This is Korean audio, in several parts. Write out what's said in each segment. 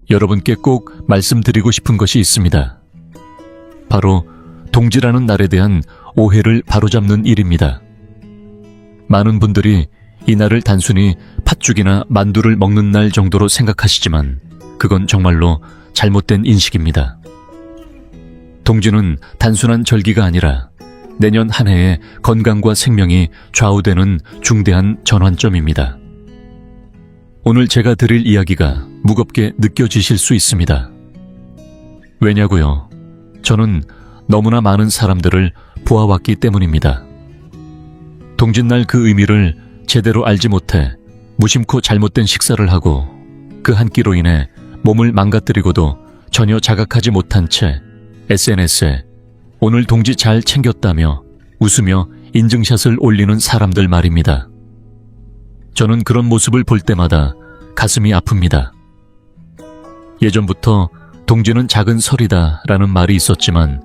여러분께 꼭 말씀드리고 싶은 것이 있습니다. 바로 동지라는 날에 대한 오해를 바로잡는 일입니다. 많은 분들이 이 날을 단순히 팥죽이나 만두를 먹는 날 정도로 생각하시지만 그건 정말로 잘못된 인식입니다. 동지는 단순한 절기가 아니라 내년 한 해의 건강과 생명이 좌우되는 중대한 전환점입니다. 오늘 제가 드릴 이야기가 무겁게 느껴지실 수 있습니다. 왜냐고요? 저는 너무나 많은 사람들을 보아왔기 때문입니다. 동짓날 그 의미를 제대로 알지 못해 무심코 잘못된 식사를 하고 그 한 끼로 인해 몸을 망가뜨리고도 전혀 자각하지 못한 채 SNS에 오늘 동지 잘 챙겼다며 웃으며 인증샷을 올리는 사람들 말입니다. 저는 그런 모습을 볼 때마다 가슴이 아픕니다. 예전부터 동지는 작은 설이다 라는 말이 있었지만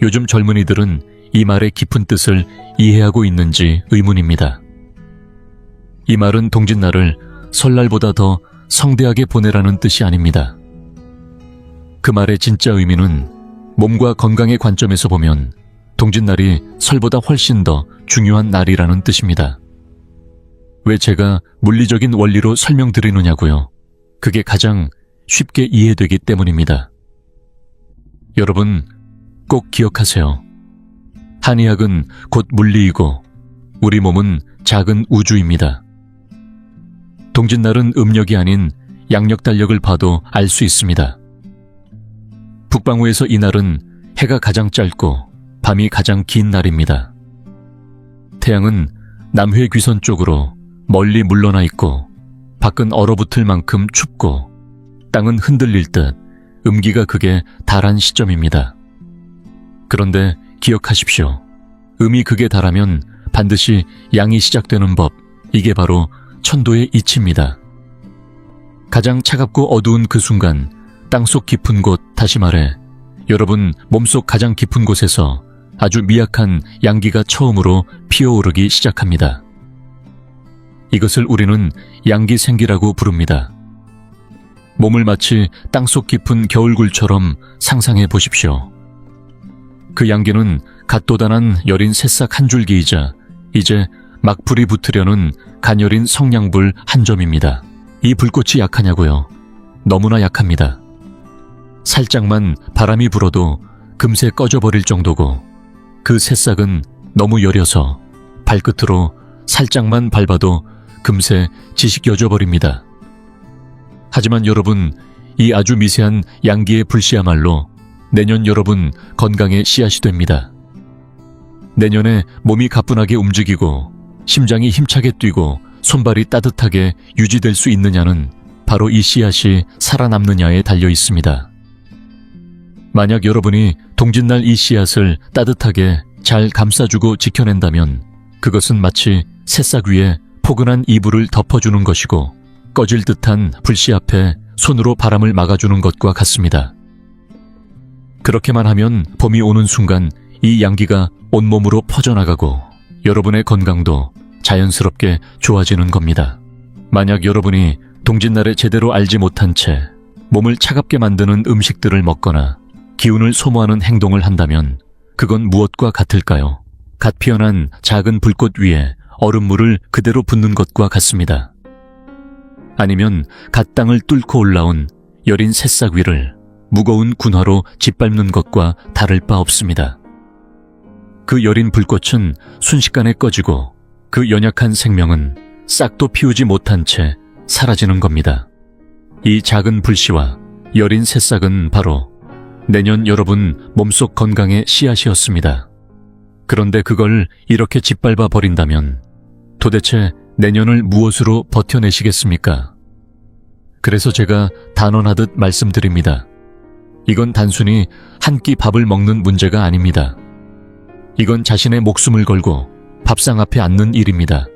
요즘 젊은이들은 이 말의 깊은 뜻을 이해하고 있는지 의문입니다. 이 말은 동짓날을 설날보다 더 성대하게 보내라는 뜻이 아닙니다. 그 말의 진짜 의미는 몸과 건강의 관점에서 보면 동짓날이 설보다 훨씬 더 중요한 날이라는 뜻입니다. 왜 제가 물리적인 원리로 설명드리느냐고요? 그게 가장 쉽게 이해되기 때문입니다. 여러분, 꼭 기억하세요. 한의학은 곧 물리이고 우리 몸은 작은 우주입니다. 동짓날은 음력이 아닌 양력 달력을 봐도 알 수 있습니다. 북방구에서 이날은 해가 가장 짧고 밤이 가장 긴 날입니다. 태양은 남회 귀선 쪽으로 멀리 물러나 있고 밖은 얼어붙을 만큼 춥고 땅은 흔들릴 듯 음기가 극에 달한 시점입니다. 그런데 기억하십시오. 음이 극에 달하면 반드시 양이 시작되는 법, 이게 바로 천도의 이치입니다. 가장 차갑고 어두운 그 순간 땅속 깊은 곳, 다시 말해 여러분 몸속 가장 깊은 곳에서 아주 미약한 양기가 처음으로 피어오르기 시작합니다. 이것을 우리는 양기생기라고 부릅니다. 몸을 마치 땅속 깊은 겨울굴처럼 상상해 보십시오. 그 양기는 갓 돋아난 여린 새싹 한 줄기이자 이제 막 불이 붙으려는 가녀린 성냥불 한 점입니다. 이 불꽃이 약하냐고요? 너무나 약합니다. 살짝만 바람이 불어도 금세 꺼져버릴 정도고 그 새싹은 너무 여려서 발끝으로 살짝만 밟아도 금세 지식여져버립니다. 하지만 여러분, 이 아주 미세한 양기의 불씨야말로 내년 여러분 건강의 씨앗이 됩니다. 내년에 몸이 가뿐하게 움직이고 심장이 힘차게 뛰고 손발이 따뜻하게 유지될 수 있느냐는 바로 이 씨앗이 살아남느냐에 달려 있습니다. 만약 여러분이 동짓날 이 씨앗을 따뜻하게 잘 감싸주고 지켜낸다면 그것은 마치 새싹 위에 포근한 이불을 덮어주는 것이고 꺼질 듯한 불씨 앞에 손으로 바람을 막아주는 것과 같습니다. 그렇게만 하면 봄이 오는 순간 이 양기가 온몸으로 퍼져나가고 여러분의 건강도 자연스럽게 좋아지는 겁니다. 만약 여러분이 동짓날에 제대로 알지 못한 채 몸을 차갑게 만드는 음식들을 먹거나 기운을 소모하는 행동을 한다면 그건 무엇과 같을까요? 갓 피어난 작은 불꽃 위에 얼음물을 그대로 붓는 것과 같습니다. 아니면 갓 땅을 뚫고 올라온 여린 새싹 위를 무거운 군화로 짓밟는 것과 다를 바 없습니다. 그 여린 불꽃은 순식간에 꺼지고 그 연약한 생명은 싹도 피우지 못한 채 사라지는 겁니다. 이 작은 불씨와 여린 새싹은 바로 내년 여러분 몸속 건강의 씨앗이었습니다. 그런데 그걸 이렇게 짓밟아 버린다면 도대체 내년을 무엇으로 버텨내시겠습니까? 그래서 제가 단언하듯 말씀드립니다. 이건 단순히 한 끼 밥을 먹는 문제가 아닙니다. 이건 자신의 목숨을 걸고 밥상 앞에 앉는 일입니다.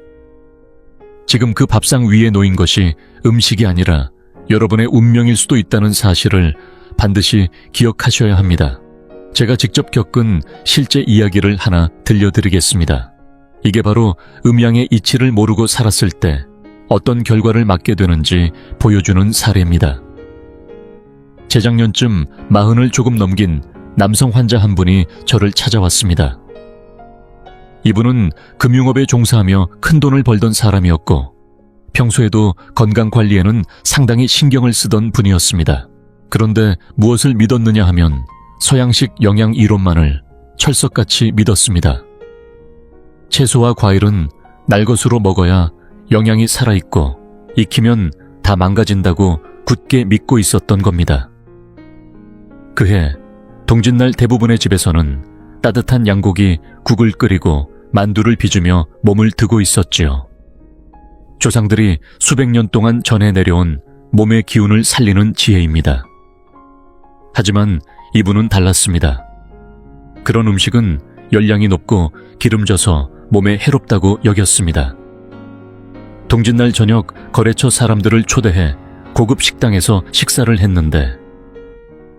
지금 그 밥상 위에 놓인 것이 음식이 아니라 여러분의 운명일 수도 있다는 사실을 반드시 기억하셔야 합니다. 제가 직접 겪은 실제 이야기를 하나 들려드리겠습니다. 이게 바로 음양의 이치를 모르고 살았을 때 어떤 결과를 맞게 되는지 보여주는 사례입니다. 재작년쯤 40을 조금 넘긴 남성 환자 한 분이 저를 찾아왔습니다. 이분은 금융업에 종사하며 큰돈을 벌던 사람이었고 평소에도 건강관리에는 상당히 신경을 쓰던 분이었습니다. 그런데 무엇을 믿었느냐 하면 서양식 영양 이론만을 철석같이 믿었습니다. 채소와 과일은 날 것으로 먹어야 영양이 살아있고 익히면 다 망가진다고 굳게 믿고 있었던 겁니다. 그해 동짓날 대부분의 집에서는 따뜻한 양고기 국을 끓이고 만두를 빚으며 몸을 드고 있었지요. 조상들이 수백 년 동안 전해 내려온 몸의 기운을 살리는 지혜입니다. 하지만 이분은 달랐습니다. 그런 음식은 열량이 높고 기름져서 몸에 해롭다고 여겼습니다. 동짓날 저녁 거래처 사람들을 초대해 고급 식당에서 식사를 했는데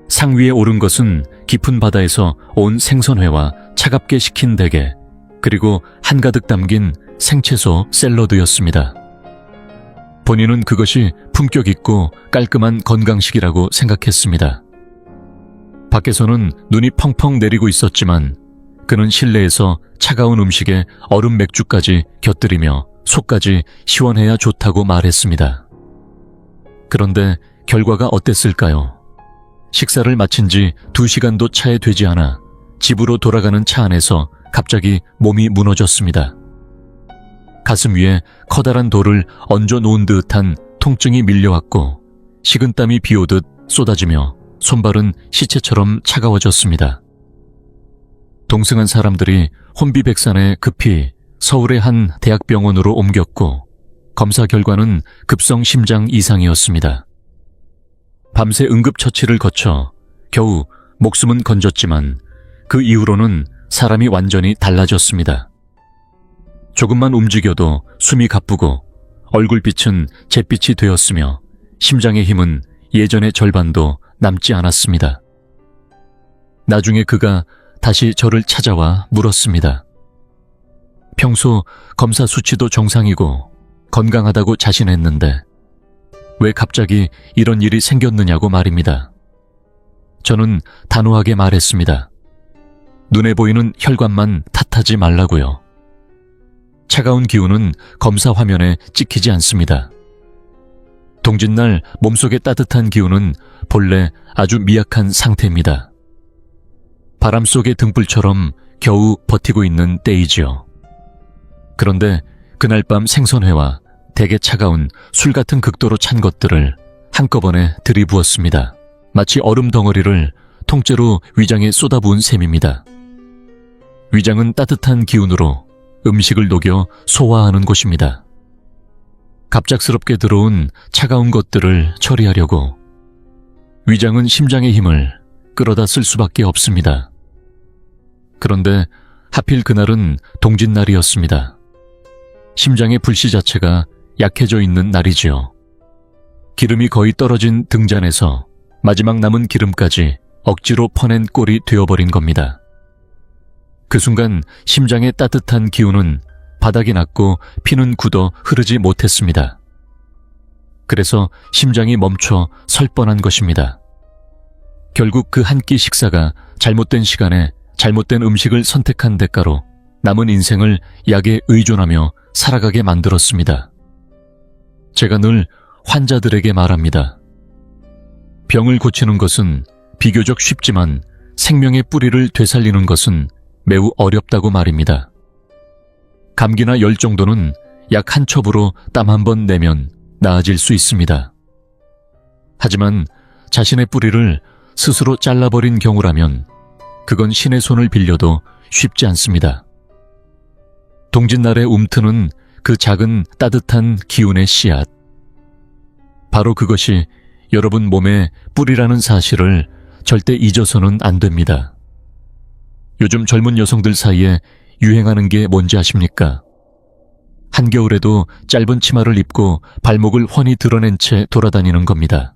상 위에 오른 것은 깊은 바다에서 온 생선회와 차갑게 식힌 대게 그리고 한가득 담긴 생채소 샐러드였습니다. 본인은 그것이 품격 있고 깔끔한 건강식이라고 생각했습니다. 밖에서는 눈이 펑펑 내리고 있었지만 그는 실내에서 차가운 음식에 얼음 맥주까지 곁들이며 속까지 시원해야 좋다고 말했습니다. 그런데 결과가 어땠을까요? 식사를 마친 지 2시간도 차에 되지 않아 집으로 돌아가는 차 안에서 갑자기 몸이 무너졌습니다. 가슴 위에 커다란 돌을 얹어 놓은 듯한 통증이 밀려왔고 식은땀이 비오듯 쏟아지며 손발은 시체처럼 차가워졌습니다. 동승한 사람들이 혼비백산에 급히 서울의 한 대학병원으로 옮겼고 검사 결과는 급성 심장 이상이었습니다. 밤새 응급처치를 거쳐 겨우 목숨은 건졌지만 그 이후로는 사람이 완전히 달라졌습니다. 조금만 움직여도 숨이 가쁘고 얼굴빛은 잿빛이 되었으며 심장의 힘은 예전의 절반도 남지 않았습니다. 나중에 그가 다시 저를 찾아와 물었습니다. 평소 검사 수치도 정상이고 건강하다고 자신했는데 왜 갑자기 이런 일이 생겼느냐고 말입니다. 저는 단호하게 말했습니다. 눈에 보이는 혈관만 탓하지 말라고요. 차가운 기운은 검사 화면에 찍히지 않습니다. 동짓날 몸속의 따뜻한 기운은 본래 아주 미약한 상태입니다. 바람 속의 등불처럼 겨우 버티고 있는 때이지요. 그런데 그날 밤 생선회와 되게 차가운 술 같은 극도로 찬 것들을 한꺼번에 들이부었습니다. 마치 얼음 덩어리를 통째로 위장에 쏟아부은 셈입니다. 위장은 따뜻한 기운으로 음식을 녹여 소화하는 곳입니다. 갑작스럽게 들어온 차가운 것들을 처리하려고 위장은 심장의 힘을 끌어다 쓸 수밖에 없습니다. 그런데 하필 그날은 동짓날이었습니다. 심장의 불씨 자체가 약해져 있는 날이지요. 기름이 거의 떨어진 등잔에서 마지막 남은 기름까지 억지로 퍼낸 꼴이 되어버린 겁니다. 그 순간 심장의 따뜻한 기운은 바닥이 났고 피는 굳어 흐르지 못했습니다. 그래서 심장이 멈춰 설 뻔한 것입니다. 결국 그 한 끼 식사가 잘못된 시간에 잘못된 음식을 선택한 대가로 남은 인생을 약에 의존하며 살아가게 만들었습니다. 제가 늘 환자들에게 말합니다. 병을 고치는 것은 비교적 쉽지만 생명의 뿌리를 되살리는 것은 매우 어렵다고 말입니다. 감기나 열 정도는 약 한 첩으로 땀 한 번 내면 나아질 수 있습니다. 하지만 자신의 뿌리를 스스로 잘라버린 경우라면 그건 신의 손을 빌려도 쉽지 않습니다. 동짓날의 움트는 그 작은 따뜻한 기운의 씨앗. 바로 그것이 여러분 몸의 뿌리라는 사실을 절대 잊어서는 안 됩니다. 요즘 젊은 여성들 사이에 유행하는 게 뭔지 아십니까? 한겨울에도 짧은 치마를 입고 발목을 훤히 드러낸 채 돌아다니는 겁니다.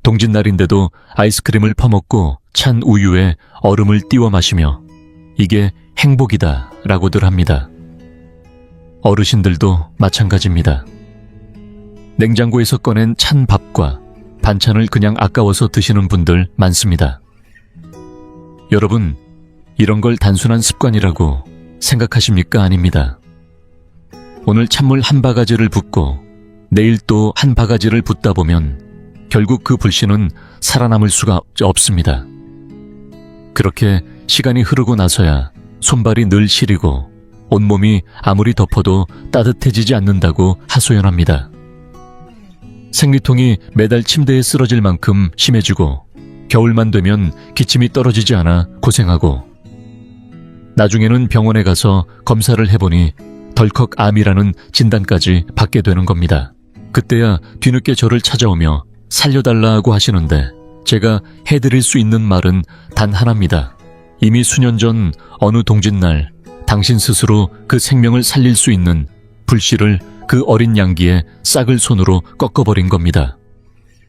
동짓날인데도 아이스크림을 퍼먹고 찬 우유에 얼음을 띄워 마시며 이게 행복이다 라고들 합니다. 어르신들도 마찬가지입니다. 냉장고에서 꺼낸 찬 밥과 반찬을 그냥 아까워서 드시는 분들 많습니다. 여러분, 이런 걸 단순한 습관이라고 생각하십니까? 아닙니다. 오늘 찬물 한 바가지를 붓고 내일 또 한 바가지를 붓다 보면 결국 그 불씨는 살아남을 수가 없습니다. 그렇게 시간이 흐르고 나서야 손발이 늘 시리고 온몸이 아무리 덮어도 따뜻해지지 않는다고 하소연합니다. 생리통이 매달 침대에 쓰러질 만큼 심해지고 겨울만 되면 기침이 떨어지지 않아 고생하고 나중에는 병원에 가서 검사를 해보니 덜컥 암이라는 진단까지 받게 되는 겁니다. 그때야 뒤늦게 저를 찾아오며 살려달라고 하시는데 제가 해드릴 수 있는 말은 단 하나입니다. 이미 수년 전 어느 동짓날 당신 스스로 그 생명을 살릴 수 있는 불씨를 그 어린 양기에 싹을 손으로 꺾어버린 겁니다.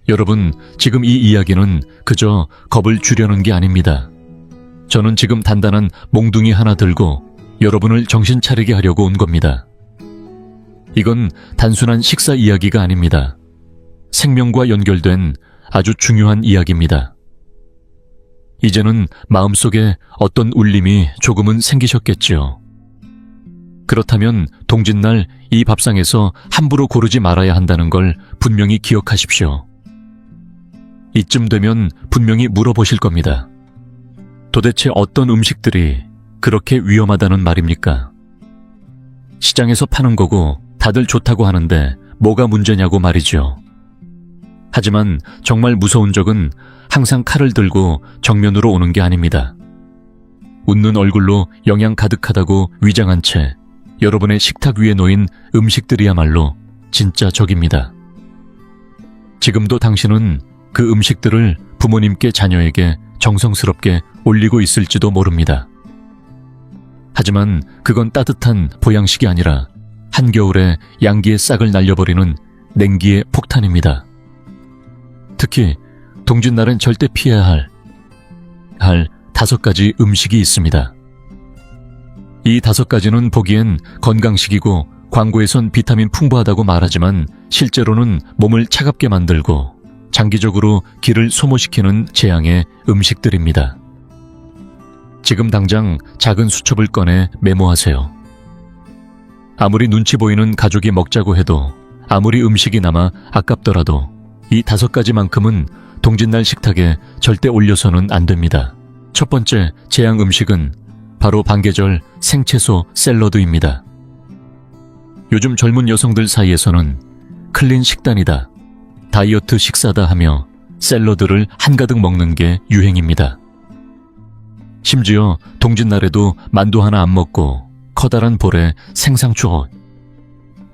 여러분, 지금 이 이야기는 그저 겁을 주려는 게 아닙니다. 저는 지금 단단한 몽둥이 하나 들고 여러분을 정신 차리게 하려고 온 겁니다. 이건 단순한 식사 이야기가 아닙니다. 생명과 연결된 아주 중요한 이야기입니다. 이제는 마음속에 어떤 울림이 조금은 생기셨겠지요. 그렇다면 동짓날 이 밥상에서 함부로 고르지 말아야 한다는 걸 분명히 기억하십시오. 이쯤 되면 분명히 물어보실 겁니다. 도대체 어떤 음식들이 그렇게 위험하다는 말입니까? 시장에서 파는 거고 다들 좋다고 하는데 뭐가 문제냐고 말이죠. 하지만 정말 무서운 적은 항상 칼을 들고 정면으로 오는 게 아닙니다. 웃는 얼굴로 영양 가득하다고 위장한 채 여러분의 식탁 위에 놓인 음식들이야말로 진짜 적입니다. 지금도 당신은 그 음식들을 부모님께 자녀에게 정성스럽게 올리고 있을지도 모릅니다. 하지만 그건 따뜻한 보양식이 아니라 한겨울에 양기의 싹을 날려버리는 냉기의 폭탄입니다. 특히 동짓날엔 절대 피해야 할 5가지 음식이 있습니다. 이 5가지는 보기엔 건강식이고 광고에선 비타민 풍부하다고 말하지만 실제로는 몸을 차갑게 만들고 장기적으로 기를 소모시키는 재앙의 음식들입니다. 지금 당장 작은 수첩을 꺼내 메모하세요. 아무리 눈치 보이는 가족이 먹자고 해도 아무리 음식이 남아 아깝더라도 이 5가지만큼은 동짓날 식탁에 절대 올려서는 안 됩니다. 첫 번째 재앙 음식은 바로 반계절 생채소 샐러드입니다. 요즘 젊은 여성들 사이에서는 클린 식단이다, 다이어트 식사다 하며 샐러드를 한가득 먹는 게 유행입니다. 심지어 동짓날에도 만두 하나 안 먹고 커다란 볼에 생상추,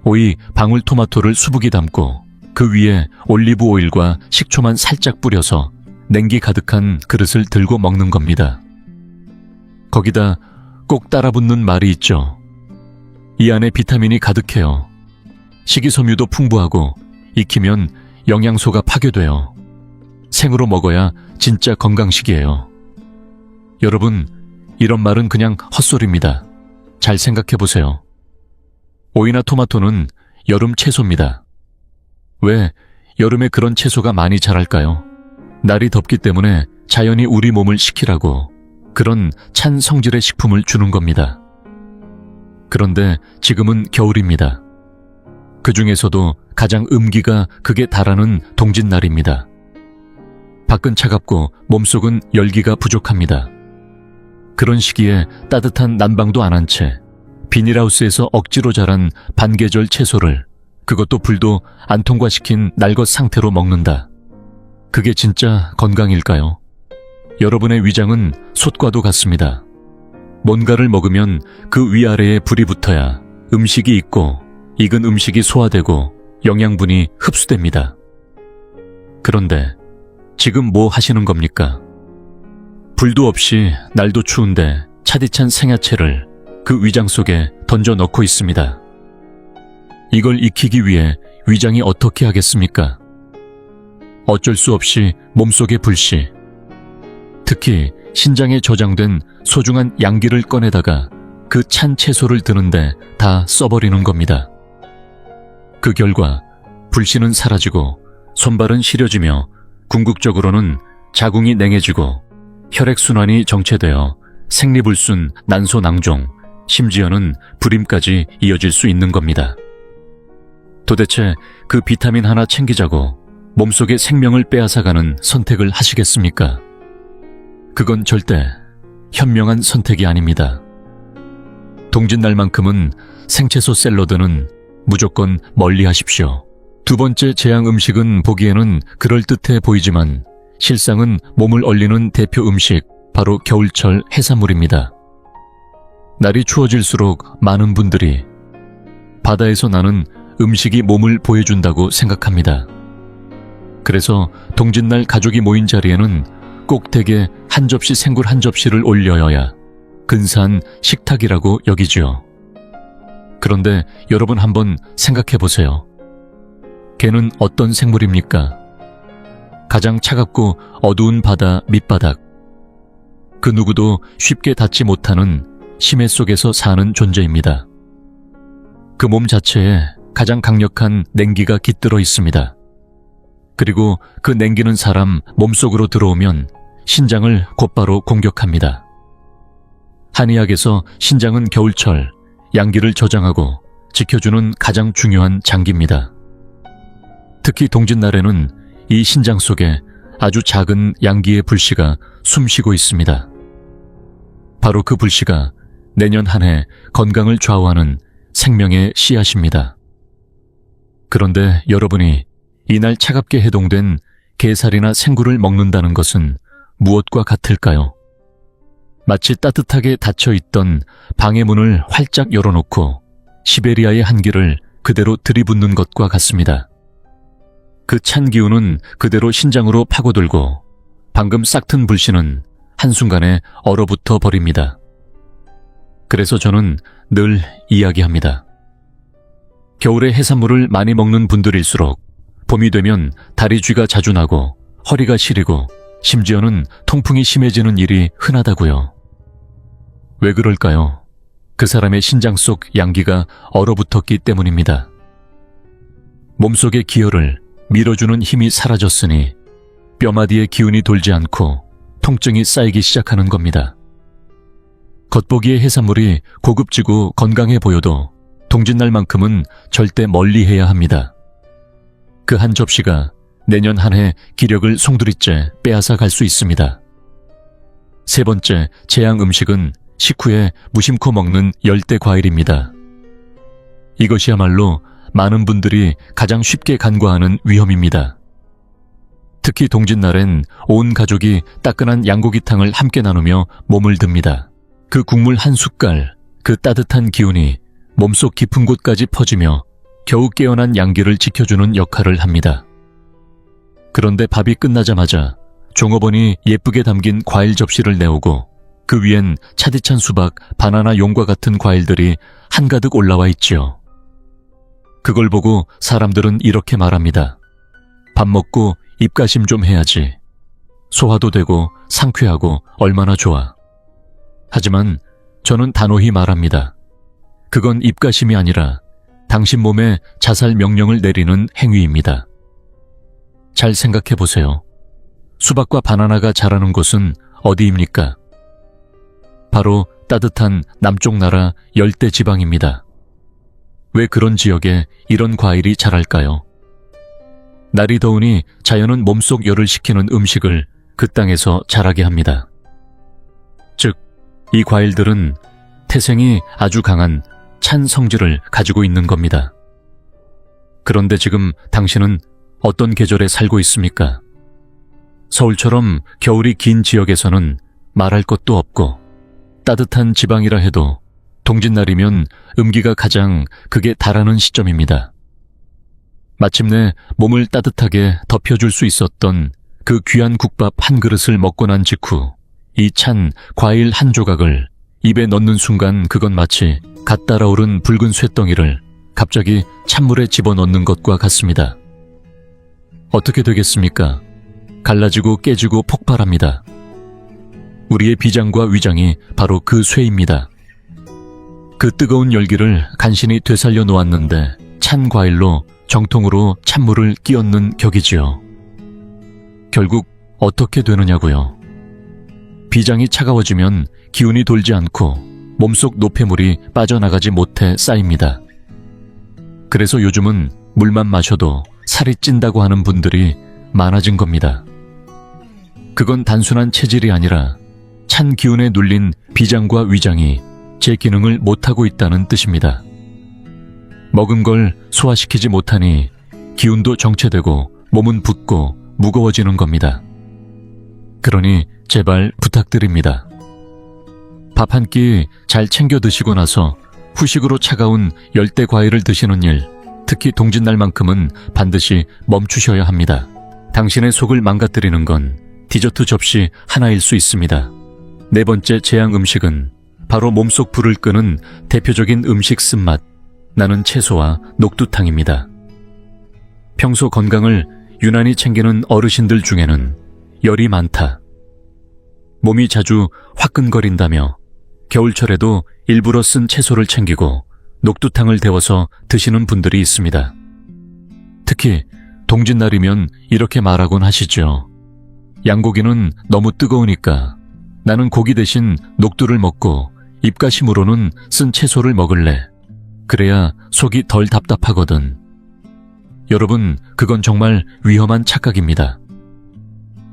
오이, 방울토마토를 수북이 담고 그 위에 올리브 오일과 식초만 살짝 뿌려서 냉기 가득한 그릇을 들고 먹는 겁니다. 거기다 꼭 따라붙는 말이 있죠. 이 안에 비타민이 가득해요. 식이섬유도 풍부하고 익히면 영양소가 파괴돼요. 생으로 먹어야 진짜 건강식이에요. 여러분, 이런 말은 그냥 헛소리입니다. 잘 생각해보세요. 오이나 토마토는 여름 채소입니다. 왜 여름에 그런 채소가 많이 자랄까요? 날이 덥기 때문에 자연이 우리 몸을 식히라고 그런 찬 성질의 식품을 주는 겁니다. 그런데 지금은 겨울입니다. 그 중에서도 가장 음기가 극에 달하는 동짓날입니다. 밖은 차갑고 몸속은 열기가 부족합니다. 그런 시기에 따뜻한 난방도 안 한 채 비닐하우스에서 억지로 자란 반계절 채소를, 그것도 불도 안 통과시킨 날것 상태로 먹는다. 그게 진짜 건강일까요? 여러분의 위장은 솥과도 같습니다. 뭔가를 먹으면 그 위아래에 불이 붙어야 음식이 익고 익은 음식이 소화되고 영양분이 흡수됩니다. 그런데 지금 뭐 하시는 겁니까? 불도 없이 날도 추운데 차디찬 생야채를 그 위장 속에 던져 넣고 있습니다. 이걸 익히기 위해 위장이 어떻게 하겠습니까? 어쩔 수 없이 몸속의 불씨, 특히 신장에 저장된 소중한 양기를 꺼내다가 그 찬 채소를 드는데 다 써버리는 겁니다. 그 결과 불씨는 사라지고 손발은 시려지며 궁극적으로는 자궁이 냉해지고 혈액순환이 정체되어 생리불순, 난소낭종, 심지어는 불임까지 이어질 수 있는 겁니다. 도대체 그 비타민 하나 챙기자고 몸속의 생명을 빼앗아가는 선택을 하시겠습니까? 그건 절대 현명한 선택이 아닙니다. 동짓날만큼은 생채소 샐러드는 무조건 멀리 하십시오. 두 번째 제향 음식은 보기에는 그럴듯해 보이지만 실상은 몸을 얼리는 대표 음식, 바로 겨울철 해산물입니다. 날이 추워질수록 많은 분들이 바다에서 나는 음식이 몸을 보여준다고 생각합니다. 그래서 동짓날 가족이 모인 자리에는 꼭 댁에 한 접시 생굴 한 접시를 올려야 근사한 식탁이라고 여기죠. 그런데 여러분 한번 생각해 보세요. 개는 어떤 생물입니까? 가장 차갑고 어두운 바다 밑바닥. 그 누구도 쉽게 닿지 못하는 심해 속에서 사는 존재입니다. 그 몸 자체에 가장 강력한 냉기가 깃들어 있습니다. 그리고 그 냉기는 사람 몸속으로 들어오면 신장을 곧바로 공격합니다. 한의학에서 신장은 겨울철 양기를 저장하고 지켜주는 가장 중요한 장기입니다. 특히 동짓날에는 이 신장 속에 아주 작은 양기의 불씨가 숨쉬고 있습니다. 바로 그 불씨가 내년 한 해 건강을 좌우하는 생명의 씨앗입니다. 그런데 여러분이 이날 차갑게 해동된 게살이나 생굴을 먹는다는 것은 무엇과 같을까요? 마치 따뜻하게 닫혀있던 방의 문을 활짝 열어놓고 시베리아의 한기를 그대로 들이붓는 것과 같습니다. 그 찬 기운은 그대로 신장으로 파고들고 방금 싹튼 불씨는 한순간에 얼어붙어 버립니다. 그래서 저는 늘 이야기합니다. 겨울에 해산물을 많이 먹는 분들일수록 봄이 되면 다리 쥐가 자주 나고 허리가 시리고 심지어는 통풍이 심해지는 일이 흔하다고요. 왜 그럴까요? 그 사람의 신장 속 양기가 얼어붙었기 때문입니다. 몸속의 기혈을 밀어주는 힘이 사라졌으니 뼈마디에 기운이 돌지 않고 통증이 쌓이기 시작하는 겁니다. 겉보기에 해산물이 고급지고 건강해 보여도 동짓날만큼은 절대 멀리해야 합니다. 그 한 접시가 내년 한 해 기력을 송두리째 빼앗아 갈 수 있습니다. 세 번째 제향 음식은 식후에 무심코 먹는 열대 과일입니다. 이것이야말로 많은 분들이 가장 쉽게 간과하는 위험입니다. 특히 동짓날엔 온 가족이 따끈한 양고기탕을 함께 나누며 몸을 듭니다. 그 국물 한 숟갈, 그 따뜻한 기운이 몸속 깊은 곳까지 퍼지며 겨우 깨어난 양기를 지켜주는 역할을 합니다. 그런데 밥이 끝나자마자 종업원이 예쁘게 담긴 과일 접시를 내오고 그 위엔 차디찬 수박, 바나나 용과 같은 과일들이 한가득 올라와 있지요. 그걸 보고 사람들은 이렇게 말합니다. 밥 먹고 입가심 좀 해야지. 소화도 되고 상쾌하고 얼마나 좋아. 하지만 저는 단호히 말합니다. 그건 입가심이 아니라 당신 몸에 자살 명령을 내리는 행위입니다. 잘 생각해 보세요. 수박과 바나나가 자라는 곳은 어디입니까? 바로 따뜻한 남쪽 나라 열대 지방입니다. 왜 그런 지역에 이런 과일이 자랄까요? 날이 더우니 자연은 몸속 열을 식히는 음식을 그 땅에서 자라게 합니다. 즉, 이 과일들은 태생이 아주 강한 찬 성질을 가지고 있는 겁니다. 그런데 지금 당신은 어떤 계절에 살고 있습니까? 서울처럼 겨울이 긴 지역에서는 말할 것도 없고 따뜻한 지방이라 해도 동짓날이면 음기가 가장 극에 달하는 시점입니다. 마침내 몸을 따뜻하게 덮여줄 수 있었던 그 귀한 국밥 한 그릇을 먹고 난 직후 이 찬 과일 한 조각을 입에 넣는 순간 그건 마치 갓 달아오른 붉은 쇳덩이를 갑자기 찬물에 집어넣는 것과 같습니다. 어떻게 되겠습니까? 갈라지고 깨지고 폭발합니다. 우리의 비장과 위장이 바로 그 쇠입니다. 그 뜨거운 열기를 간신히 되살려 놓았는데 찬 과일로 정통으로 찬물을 끼얹는 격이지요. 결국 어떻게 되느냐고요. 비장이 차가워지면 기운이 돌지 않고 몸속 노폐물이 빠져나가지 못해 쌓입니다. 그래서 요즘은 물만 마셔도 살이 찐다고 하는 분들이 많아진 겁니다. 그건 단순한 체질이 아니라 찬 기운에 눌린 비장과 위장이 제 기능을 못하고 있다는 뜻입니다. 먹은 걸 소화시키지 못하니 기운도 정체되고 몸은 붓고 무거워지는 겁니다. 그러니 제발 부탁드립니다. 밥 한 끼 잘 챙겨 드시고 나서 후식으로 차가운 열대 과일을 드시는 일, 특히 동짓날만큼은 반드시 멈추셔야 합니다. 당신의 속을 망가뜨리는 건 디저트 접시 하나일 수 있습니다. 네 번째 재앙 음식은 바로 몸속 불을 끄는 대표적인 음식 쓴맛, 나는 채소와 녹두탕입니다. 평소 건강을 유난히 챙기는 어르신들 중에는 열이 많다, 몸이 자주 화끈거린다며 겨울철에도 일부러 쓴 채소를 챙기고 녹두탕을 데워서 드시는 분들이 있습니다. 특히 동짓날이면 이렇게 말하곤 하시죠. 양고기는 너무 뜨거우니까 나는 고기 대신 녹두를 먹고 입가심으로는 쓴 채소를 먹을래. 그래야 속이 덜 답답하거든. 여러분, 그건 정말 위험한 착각입니다.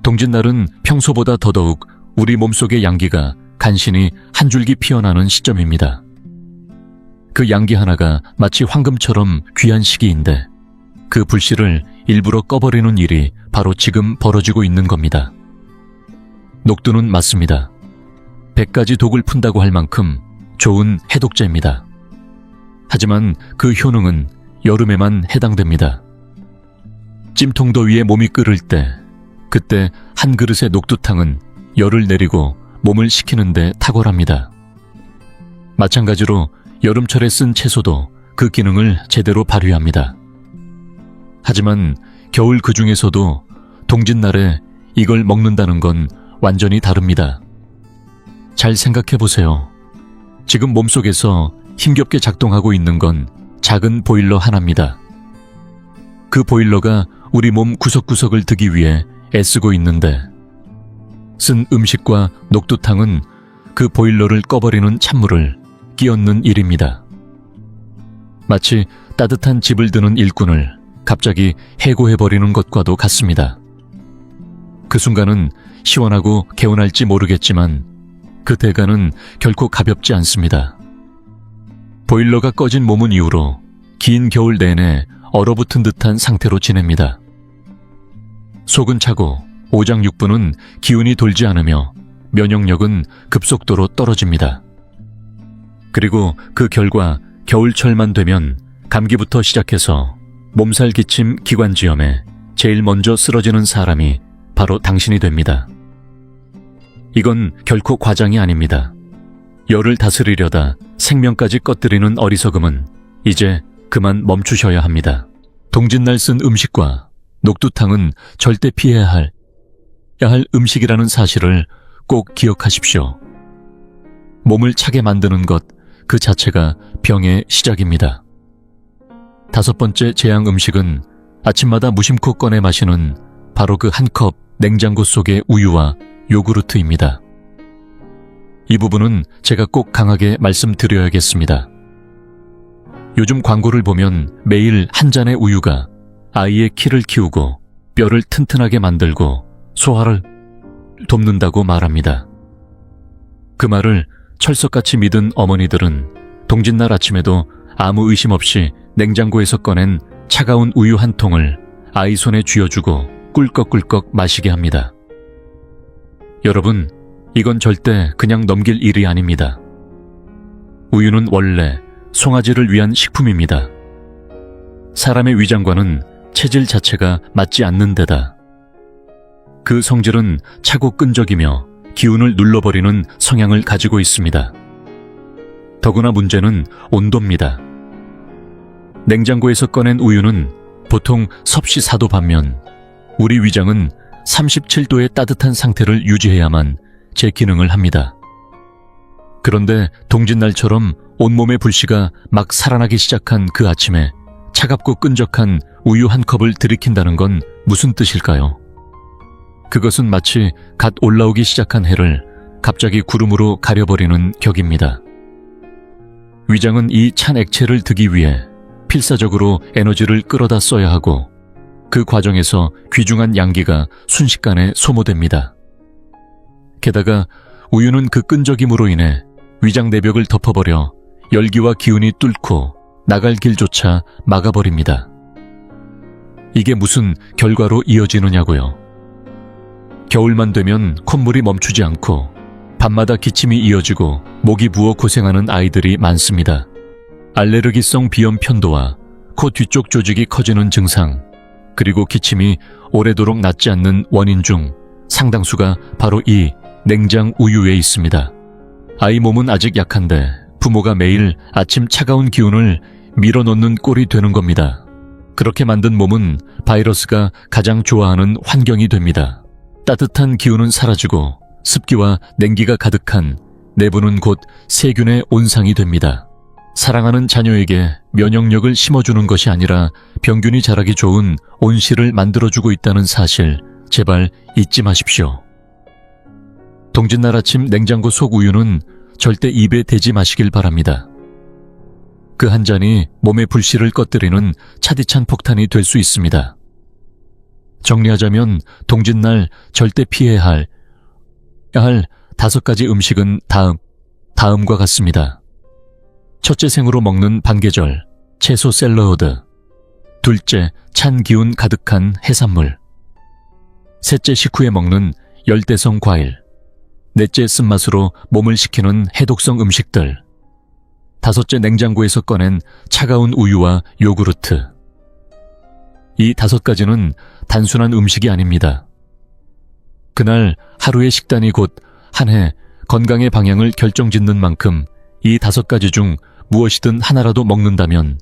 동짓날은 평소보다 더더욱 우리 몸속의 양기가 간신히 한 줄기 피어나는 시점입니다. 그 양기 하나가 마치 황금처럼 귀한 시기인데 그 불씨를 일부러 꺼버리는 일이 바로 지금 벌어지고 있는 겁니다. 녹두는 맞습니다. 100가지 독을 푼다고 할 만큼 좋은 해독제입니다. 하지만 그 효능은 여름에만 해당됩니다. 찜통더위에 몸이 끓을 때, 그때 한 그릇의 녹두탕은 열을 내리고 몸을 식히는데 탁월합니다. 마찬가지로 여름철에 쓴 채소도 그 기능을 제대로 발휘합니다. 하지만 겨울 그 중에서도 동짓날에 이걸 먹는다는 건 완전히 다릅니다. 잘 생각해 보세요. 지금 몸속에서 힘겹게 작동하고 있는 건 작은 보일러 하나입니다. 그 보일러가 우리 몸 구석구석을 드기 위해 애쓰고 있는데 쓴 음식과 녹두탕은 그 보일러를 꺼버리는 찬물을 끼얹는 일입니다. 마치 따뜻한 집을 드는 일꾼을 갑자기 해고해버리는 것과도 같습니다. 그 순간은 시원하고 개운할지 모르겠지만 그 대가는 결코 가볍지 않습니다. 보일러가 꺼진 몸은 이후로 긴 겨울 내내 얼어붙은 듯한 상태로 지냅니다. 속은 차고 오장육부는 기운이 돌지 않으며 면역력은 급속도로 떨어집니다. 그리고 그 결과 겨울철만 되면 감기부터 시작해서 몸살 기침 기관지염에 제일 먼저 쓰러지는 사람이 바로 당신이 됩니다. 이건 결코 과장이 아닙니다. 열을 다스리려다 생명까지 꺼뜨리는 어리석음은 이제 그만 멈추셔야 합니다. 동짓날 쓴 음식과 녹두탕은 절대 피해야 할 음식이라는 사실을 꼭 기억하십시오. 몸을 차게 만드는 것 그 자체가 병의 시작입니다. 다섯 번째 재앙 음식은 아침마다 무심코 꺼내 마시는 바로 그 한 컵 냉장고 속의 우유와 요구르트입니다. 이 부분은 제가 꼭 강하게 말씀드려야겠습니다. 요즘 광고를 보면 매일 한 잔의 우유가 아이의 키를 키우고 뼈를 튼튼하게 만들고 소화를 돕는다고 말합니다. 그 말을 철석같이 믿은 어머니들은 동짓날 아침에도 아무 의심 없이 냉장고에서 꺼낸 차가운 우유 한 통을 아이 손에 쥐어주고 꿀꺽꿀꺽 마시게 합니다. 여러분, 이건 절대 그냥 넘길 일이 아닙니다. 우유는 원래 송아지를 위한 식품입니다. 사람의 위장과는 체질 자체가 맞지 않는 데다 그 성질은 차고 끈적이며 기운을 눌러버리는 성향을 가지고 있습니다. 더구나 문제는 온도입니다. 냉장고에서 꺼낸 우유는 보통 섭씨 4도 반면 우리 위장은 37도의 따뜻한 상태를 유지해야만 제 기능을 합니다. 그런데 동짓날처럼 온몸의 불씨가 막 살아나기 시작한 그 아침에 차갑고 끈적한 우유 한 컵을 들이킨다는 건 무슨 뜻일까요? 그것은 마치 갓 올라오기 시작한 해를 갑자기 구름으로 가려버리는 격입니다. 위장은 이 찬 액체를 드기 위해 필사적으로 에너지를 끌어다 써야 하고 그 과정에서 귀중한 양기가 순식간에 소모됩니다. 게다가 우유는 그 끈적임으로 인해 위장 내벽을 덮어버려 열기와 기운이 뚫고 나갈 길조차 막아버립니다. 이게 무슨 결과로 이어지느냐고요. 겨울만 되면 콧물이 멈추지 않고 밤마다 기침이 이어지고 목이 부어 고생하는 아이들이 많습니다. 알레르기성 비염 편도와 코 뒤쪽 조직이 커지는 증상, 그리고 기침이 오래도록 낫지 않는 원인 중 상당수가 바로 이 냉장 우유에 있습니다. 아이 몸은 아직 약한데 부모가 매일 아침 차가운 기운을 밀어넣는 꼴이 되는 겁니다. 그렇게 만든 몸은 바이러스가 가장 좋아하는 환경이 됩니다. 따뜻한 기운은 사라지고 습기와 냉기가 가득한 내부는 곧 세균의 온상이 됩니다. 사랑하는 자녀에게 면역력을 심어주는 것이 아니라 병균이 자라기 좋은 온실을 만들어주고 있다는 사실 제발 잊지 마십시오. 동짓날 아침 냉장고 속 우유는 절대 입에 대지 마시길 바랍니다. 그 한 잔이 몸의 불씨를 꺼뜨리는 차디찬 폭탄이 될 수 있습니다. 정리하자면 동짓날 절대 피해야 할 5가지 음식은 다음과 같습니다. 첫째, 생으로 먹는 반계절, 채소 샐러드. 둘째, 찬 기운 가득한 해산물. 셋째, 식후에 먹는 열대성 과일. 넷째, 쓴맛으로 몸을 식히는 해독성 음식들. 다섯째, 냉장고에서 꺼낸 차가운 우유와 요구르트. 이 5가지는 단순한 음식이 아닙니다. 그날 하루의 식단이 곧 한 해 건강의 방향을 결정짓는 만큼 이 5가지 중 무엇이든 하나라도 먹는다면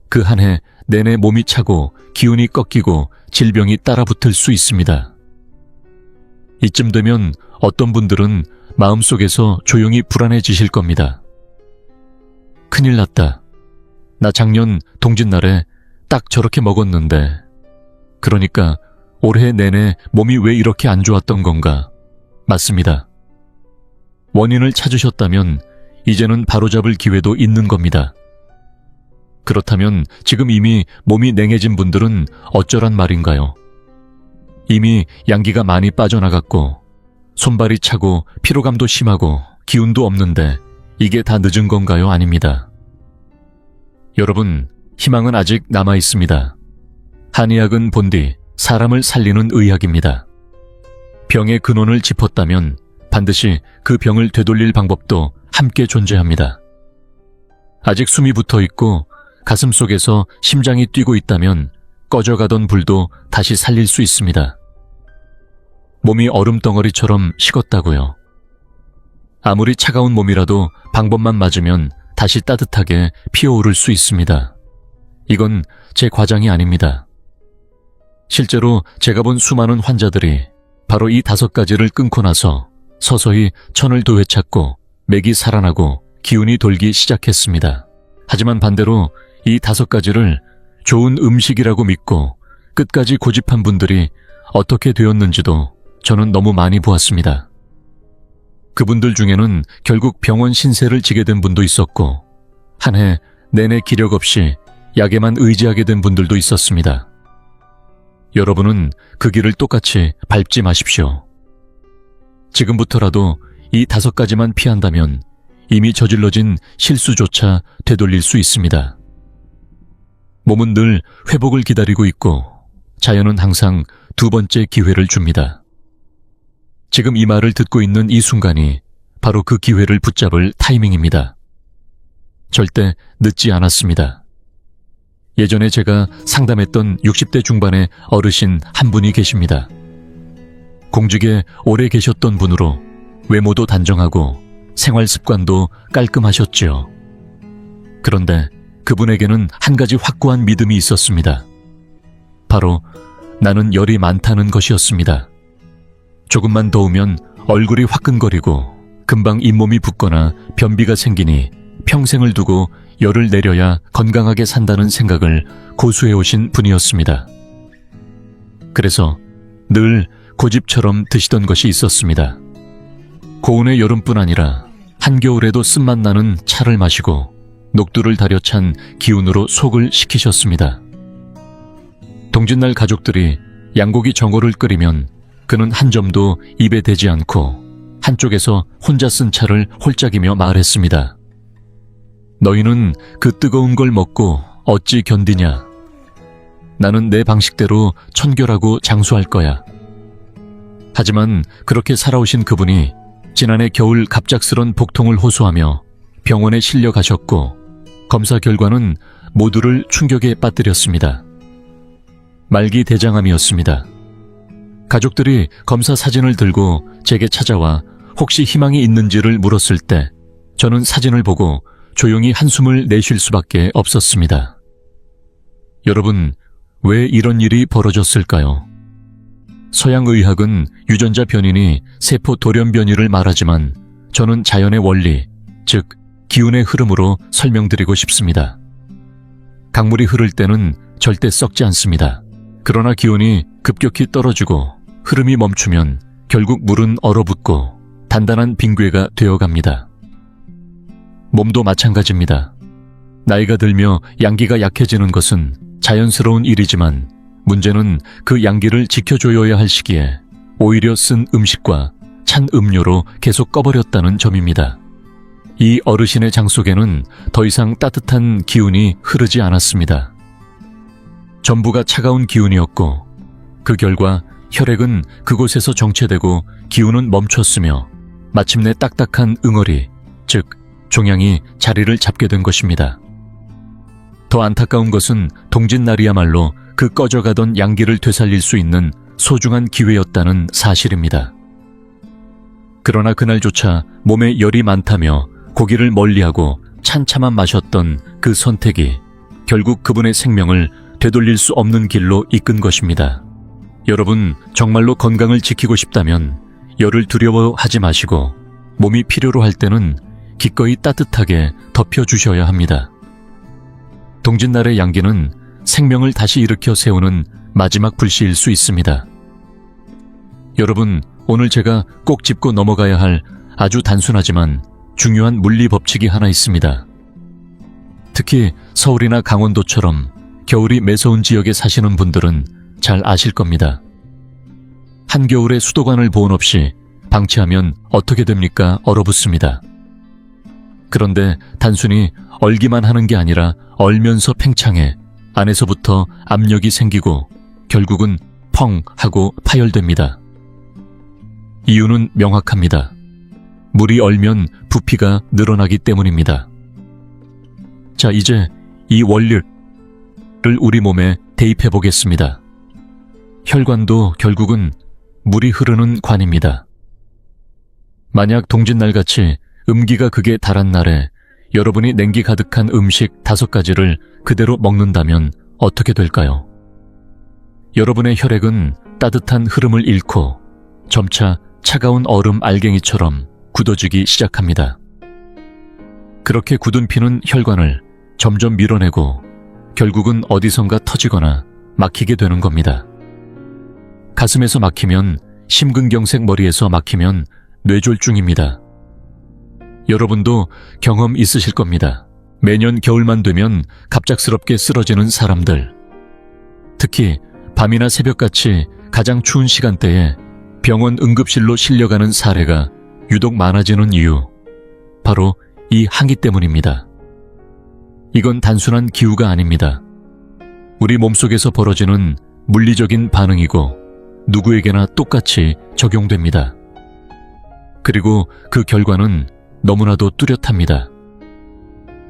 그 한 해 내내 몸이 차고 기운이 꺾이고 질병이 따라붙을 수 있습니다. 이쯤 되면 어떤 분들은 마음속에서 조용히 불안해지실 겁니다. 큰일 났다. 나 작년 동짓날에 딱 저렇게 먹었는데, 그러니까 올해 내내 몸이 왜 이렇게 안 좋았던 건가? 맞습니다. 원인을 찾으셨다면 이제는 바로잡을 기회도 있는 겁니다. 그렇다면 지금 이미 몸이 냉해진 분들은 어쩌란 말인가요? 이미 양기가 많이 빠져나갔고 손발이 차고 피로감도 심하고 기운도 없는데 이게 다 늦은 건가요? 아닙니다. 여러분, 희망은 아직 남아 있습니다. 한의학은 본디 사람을 살리는 의학입니다. 병의 근원을 짚었다면 반드시 그 병을 되돌릴 방법도 함께 존재합니다. 아직 숨이 붙어 있고 가슴 속에서 심장이 뛰고 있다면 꺼져가던 불도 다시 살릴 수 있습니다. 몸이 얼음덩어리처럼 식었다고요. 아무리 차가운 몸이라도 방법만 맞으면 다시 따뜻하게 피어오를 수 있습니다. 이건 제 과장이 아닙니다. 실제로 제가 본 수많은 환자들이 바로 이 5가지를 끊고 나서 서서히 천을 되찾고 맥이 살아나고 기운이 돌기 시작했습니다. 하지만 반대로 이 5가지를 좋은 음식이라고 믿고 끝까지 고집한 분들이 어떻게 되었는지도 저는 너무 많이 보았습니다. 그분들 중에는 결국 병원 신세를 지게 된 분도 있었고 한 해 내내 기력 없이 약에만 의지하게 된 분들도 있었습니다. 여러분은 그 길을 똑같이 밟지 마십시오. 지금부터라도 이 5가지만 피한다면 이미 저질러진 실수조차 되돌릴 수 있습니다. 몸은 늘 회복을 기다리고 있고 자연은 항상 2번째 기회를 줍니다. 지금 이 말을 듣고 있는 이 순간이 바로 그 기회를 붙잡을 타이밍입니다. 절대 늦지 않았습니다. 예전에 제가 상담했던 60대 중반의 어르신 한 분이 계십니다. 공직에 오래 계셨던 분으로 외모도 단정하고 생활 습관도 깔끔하셨지요. 그런데 그분에게는 한 가지 확고한 믿음이 있었습니다. 바로 나는 열이 많다는 것이었습니다. 조금만 더우면 얼굴이 화끈거리고 금방 잇몸이 붓거나 변비가 생기니 평생을 두고 열을 내려야 건강하게 산다는 생각을 고수해오신 분이었습니다. 그래서 늘 고집처럼 드시던 것이 있었습니다. 고운의 여름뿐 아니라 한겨울에도 쓴맛 나는 차를 마시고 녹두를 달여 찬 기운으로 속을 식히셨습니다. 동짓날 가족들이 양고기 정어를 끓이면 그는 한 점도 입에 대지 않고 한쪽에서 혼자 쓴 차를 홀짝이며 말했습니다. 너희는 그 뜨거운 걸 먹고 어찌 견디냐? 나는 내 방식대로 청결하고 장수할 거야. 하지만 그렇게 살아오신 그분이 지난해 겨울 갑작스런 복통을 호소하며 병원에 실려 가셨고 검사 결과는 모두를 충격에 빠뜨렸습니다. 말기 대장암이었습니다. 가족들이 검사 사진을 들고 제게 찾아와 혹시 희망이 있는지를 물었을 때 저는 사진을 보고 조용히 한숨을 내쉴 수밖에 없었습니다. 여러분, 왜 이런 일이 벌어졌을까요? 서양의학은 유전자 변이니 세포 돌연 변이를 말하지만 저는 자연의 원리, 즉 기운의 흐름으로 설명드리고 싶습니다. 강물이 흐를 때는 절대 썩지 않습니다. 그러나 기온이 급격히 떨어지고 흐름이 멈추면 결국 물은 얼어붙고 단단한 빙괴가 되어갑니다. 몸도 마찬가지입니다. 나이가 들며 양기가 약해지는 것은 자연스러운 일이지만 문제는 그 양기를 지켜줘야 할 시기에 오히려 쓴 음식과 찬 음료로 계속 꺼버렸다는 점입니다. 이 어르신의 장 속에는 더 이상 따뜻한 기운이 흐르지 않았습니다. 전부가 차가운 기운이었고 그 결과 혈액은 그곳에서 정체되고 기운은 멈췄으며 마침내 딱딱한 응어리, 즉 종양이 자리를 잡게 된 것입니다. 더 안타까운 것은 동짓날이야말로 그 꺼져가던 양기를 되살릴 수 있는 소중한 기회였다는 사실입니다. 그러나 그날조차 몸에 열이 많다며 고기를 멀리하고 찬차만 마셨던 그 선택이 결국 그분의 생명을 되돌릴 수 없는 길로 이끈 것입니다. 여러분, 정말로 건강을 지키고 싶다면 열을 두려워하지 마시고 몸이 필요로 할 때는 기꺼이 따뜻하게 덮여주셔야 합니다. 동짓날의 양기는 생명을 다시 일으켜 세우는 마지막 불씨일 수 있습니다. 여러분, 오늘 제가 꼭 짚고 넘어가야 할 아주 단순하지만 중요한 물리 법칙이 하나 있습니다. 특히 서울이나 강원도처럼 겨울이 매서운 지역에 사시는 분들은 잘 아실 겁니다. 한겨울에 수도관을 보온 없이 방치하면 어떻게 됩니까? 얼어붙습니다. 그런데 단순히 얼기만 하는 게 아니라 얼면서 팽창해 안에서부터 압력이 생기고 결국은 펑 하고 파열됩니다. 이유는 명확합니다. 물이 얼면 부피가 늘어나기 때문입니다. 자, 이제 이 원리를 우리 몸에 대입해 보겠습니다. 혈관도 결국은 물이 흐르는 관입니다. 만약 동짓날같이 음기가 극에 달한 날에 여러분이 냉기 가득한 음식 5가지를 그대로 먹는다면 어떻게 될까요? 여러분의 혈액은 따뜻한 흐름을 잃고 점차 차가운 얼음 알갱이처럼 굳어지기 시작합니다. 그렇게 굳은 피는 혈관을 점점 밀어내고 결국은 어디선가 터지거나 막히게 되는 겁니다. 가슴에서 막히면 심근경색, 머리에서 막히면 뇌졸중입니다. 여러분도 경험 있으실 겁니다. 매년 겨울만 되면 갑작스럽게 쓰러지는 사람들. 특히 밤이나 새벽같이 가장 추운 시간대에 병원 응급실로 실려가는 사례가 유독 많아지는 이유, 바로 이 항이 때문입니다. 이건 단순한 기후가 아닙니다. 우리 몸속에서 벌어지는 물리적인 반응이고 누구에게나 똑같이 적용됩니다. 그리고 그 결과는 너무나도 뚜렷합니다.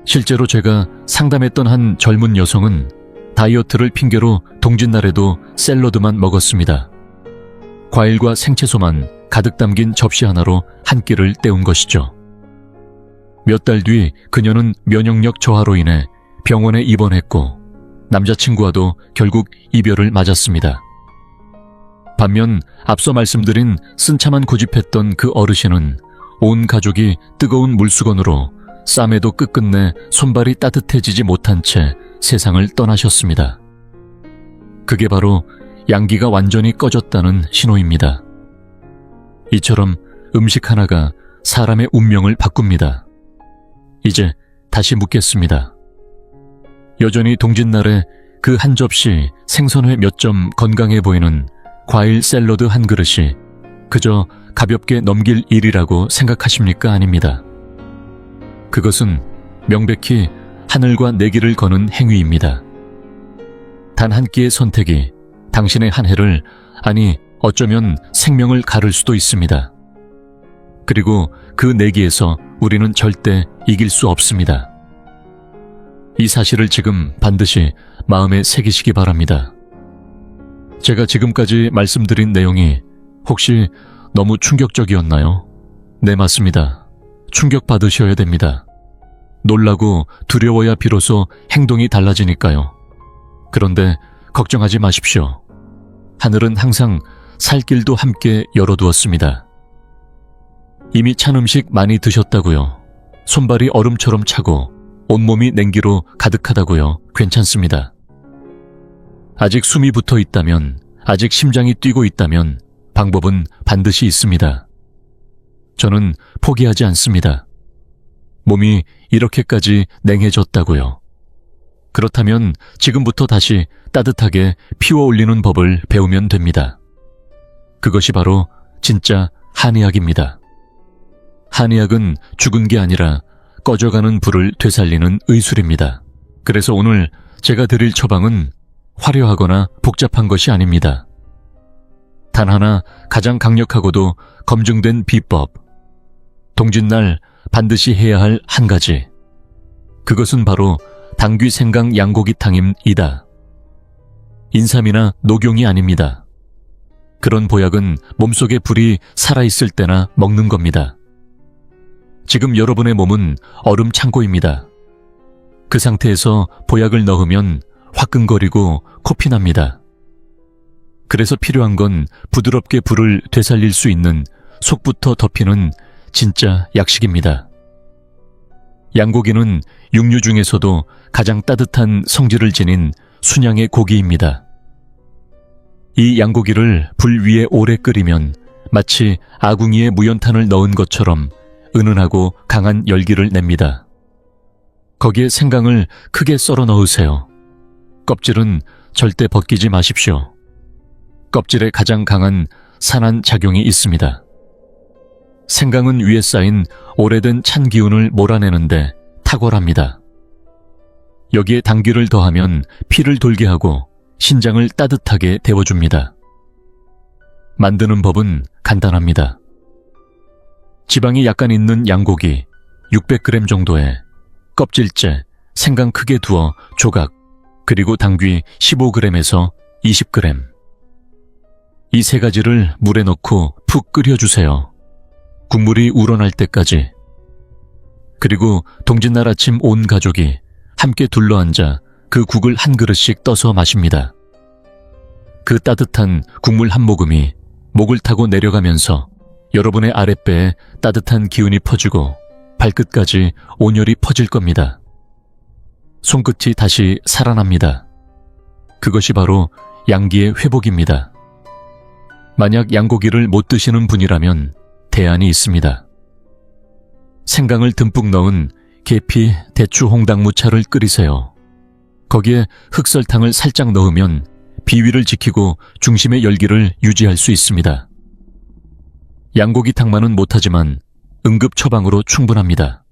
실제로 제가 상담했던 한 젊은 여성은 다이어트를 핑계로 동짓날에도 샐러드만 먹었습니다. 과일과 생채소만 가득 담긴 접시 하나로 한 끼를 때운 것이죠. 몇 달 뒤 그녀는 면역력 저하로 인해 병원에 입원했고 남자친구와도 결국 이별을 맞았습니다. 반면 앞서 말씀드린 쓴차만 고집했던 그 어르신은 온 가족이 뜨거운 물수건으로 쌈에도 끝끝내 손발이 따뜻해지지 못한 채 세상을 떠나셨습니다. 그게 바로 양기가 완전히 꺼졌다는 신호입니다. 이처럼 음식 하나가 사람의 운명을 바꿉니다. 이제 다시 묻겠습니다. 여전히 동짓날에 그 한 접시 생선회 몇 점 건강해 보이는 과일 샐러드 한 그릇이 그저 가볍게 넘길 일이라고 생각하십니까? 아닙니다. 그것은 명백히 하늘과 내기를 거는 행위입니다. 단 한 끼의 선택이 당신의 한 해를, 아니 어쩌면 생명을 가를 수도 있습니다. 그리고 그 내기에서 우리는 절대 이길 수 없습니다. 이 사실을 지금 반드시 마음에 새기시기 바랍니다. 제가 지금까지 말씀드린 내용이 혹시 너무 충격적이었나요? 네, 맞습니다. 충격받으셔야 됩니다. 놀라고 두려워야 비로소 행동이 달라지니까요. 그런데 걱정하지 마십시오. 하늘은 항상 살 길도 함께 열어두었습니다. 이미 찬 음식 많이 드셨다고요. 손발이 얼음처럼 차고 온몸이 냉기로 가득하다고요. 괜찮습니다. 아직 숨이 붙어 있다면, 아직 심장이 뛰고 있다면 방법은 반드시 있습니다. 저는 포기하지 않습니다. 몸이 이렇게까지 냉해졌다고요. 그렇다면 지금부터 다시 따뜻하게 피워 올리는 법을 배우면 됩니다. 그것이 바로 진짜 한의학입니다. 한의학은 죽은 게 아니라 꺼져가는 불을 되살리는 의술입니다. 그래서 오늘 제가 드릴 처방은 화려하거나 복잡한 것이 아닙니다. 단 하나 가장 강력하고도 검증된 비법, 동짓날 반드시 해야 할 한 가지, 그것은 바로 당귀 생강 양고기탕입니다. 인삼이나 녹용이 아닙니다. 그런 보약은 몸속에 불이 살아있을 때나 먹는 겁니다. 지금 여러분의 몸은 얼음 창고입니다. 그 상태에서 보약을 넣으면 화끈거리고 코피 납니다. 그래서 필요한 건 부드럽게 불을 되살릴 수 있는 속부터 덮이는 진짜 약식입니다. 양고기는 육류 중에서도 가장 따뜻한 성질을 지닌 순양의 고기입니다. 이 양고기를 불 위에 오래 끓이면 마치 아궁이에 무연탄을 넣은 것처럼 은은하고 강한 열기를 냅니다. 거기에 생강을 크게 썰어 넣으세요. 껍질은 절대 벗기지 마십시오. 껍질에 가장 강한 산한 작용이 있습니다. 생강은 위에 쌓인 오래된 찬 기운을 몰아내는데 탁월합니다. 여기에 당귀를 더하면 피를 돌게 하고 신장을 따뜻하게 데워줍니다. 만드는 법은 간단합니다. 지방이 약간 있는 양고기 600g 정도에 껍질째 생강 크게 두어 조각, 그리고 당귀 15g에서 20g. 이 세 가지를 물에 넣고 푹 끓여주세요. 국물이 우러날 때까지. 그리고 동짓날 아침 온 가족이 함께 둘러앉아 그 국을 한 그릇씩 떠서 마십니다. 그 따뜻한 국물 한 모금이 목을 타고 내려가면서 여러분의 아랫배에 따뜻한 기운이 퍼지고 발끝까지 온열이 퍼질 겁니다. 손끝이 다시 살아납니다. 그것이 바로 양기의 회복입니다. 만약 양고기를 못 드시는 분이라면 대안이 있습니다. 생강을 듬뿍 넣은 계피, 대추, 홍당무차를 끓이세요. 거기에 흑설탕을 살짝 넣으면 비위를 지키고 중심의 열기를 유지할 수 있습니다. 양고기탕만은 못하지만 응급 처방으로 충분합니다.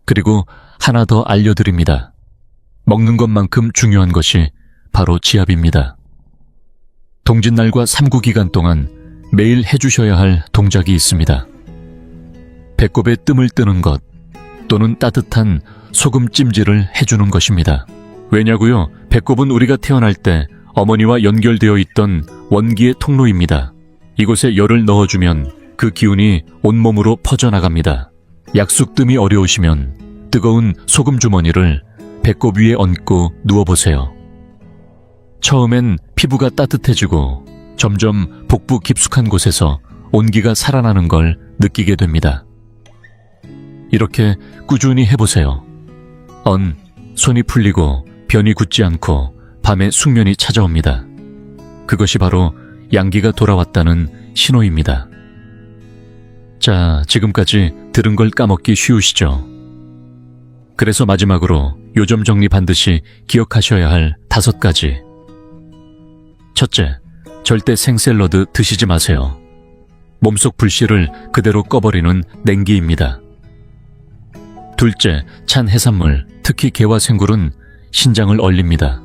그리고 하나 더 알려드립니다. 먹는 것만큼 중요한 것이 바로 지압입니다. 동짓날과 삼구 기간 동안 매일 해주셔야 할 동작이 있습니다. 배꼽에 뜸을 뜨는 것 또는 따뜻한 소금 찜질을 해주는 것입니다. 왜냐고요? 배꼽은 우리가 태어날 때 어머니와 연결되어 있던 원기의 통로입니다. 이곳에 열을 넣어주면 그 기운이 온몸으로 퍼져나갑니다. 약숙뜸이 어려우시면 뜨거운 소금 주머니를 배꼽 위에 얹고 누워보세요. 처음엔 피부가 따뜻해지고 점점 복부 깊숙한 곳에서 온기가 살아나는 걸 느끼게 됩니다. 이렇게 꾸준히 해보세요. 손이 풀리고 변이 굳지 않고 밤에 숙면이 찾아옵니다. 그것이 바로 양기가 돌아왔다는 신호입니다. 자, 지금까지 들은 걸 까먹기 쉬우시죠? 그래서 마지막으로 요점 정리 반드시 기억하셔야 할 5가지. 첫째, 절대 생샐러드 드시지 마세요. 몸속 불씨를 그대로 꺼버리는 냉기입니다. 둘째, 찬 해산물, 특히 게와 생굴은 신장을 얼립니다.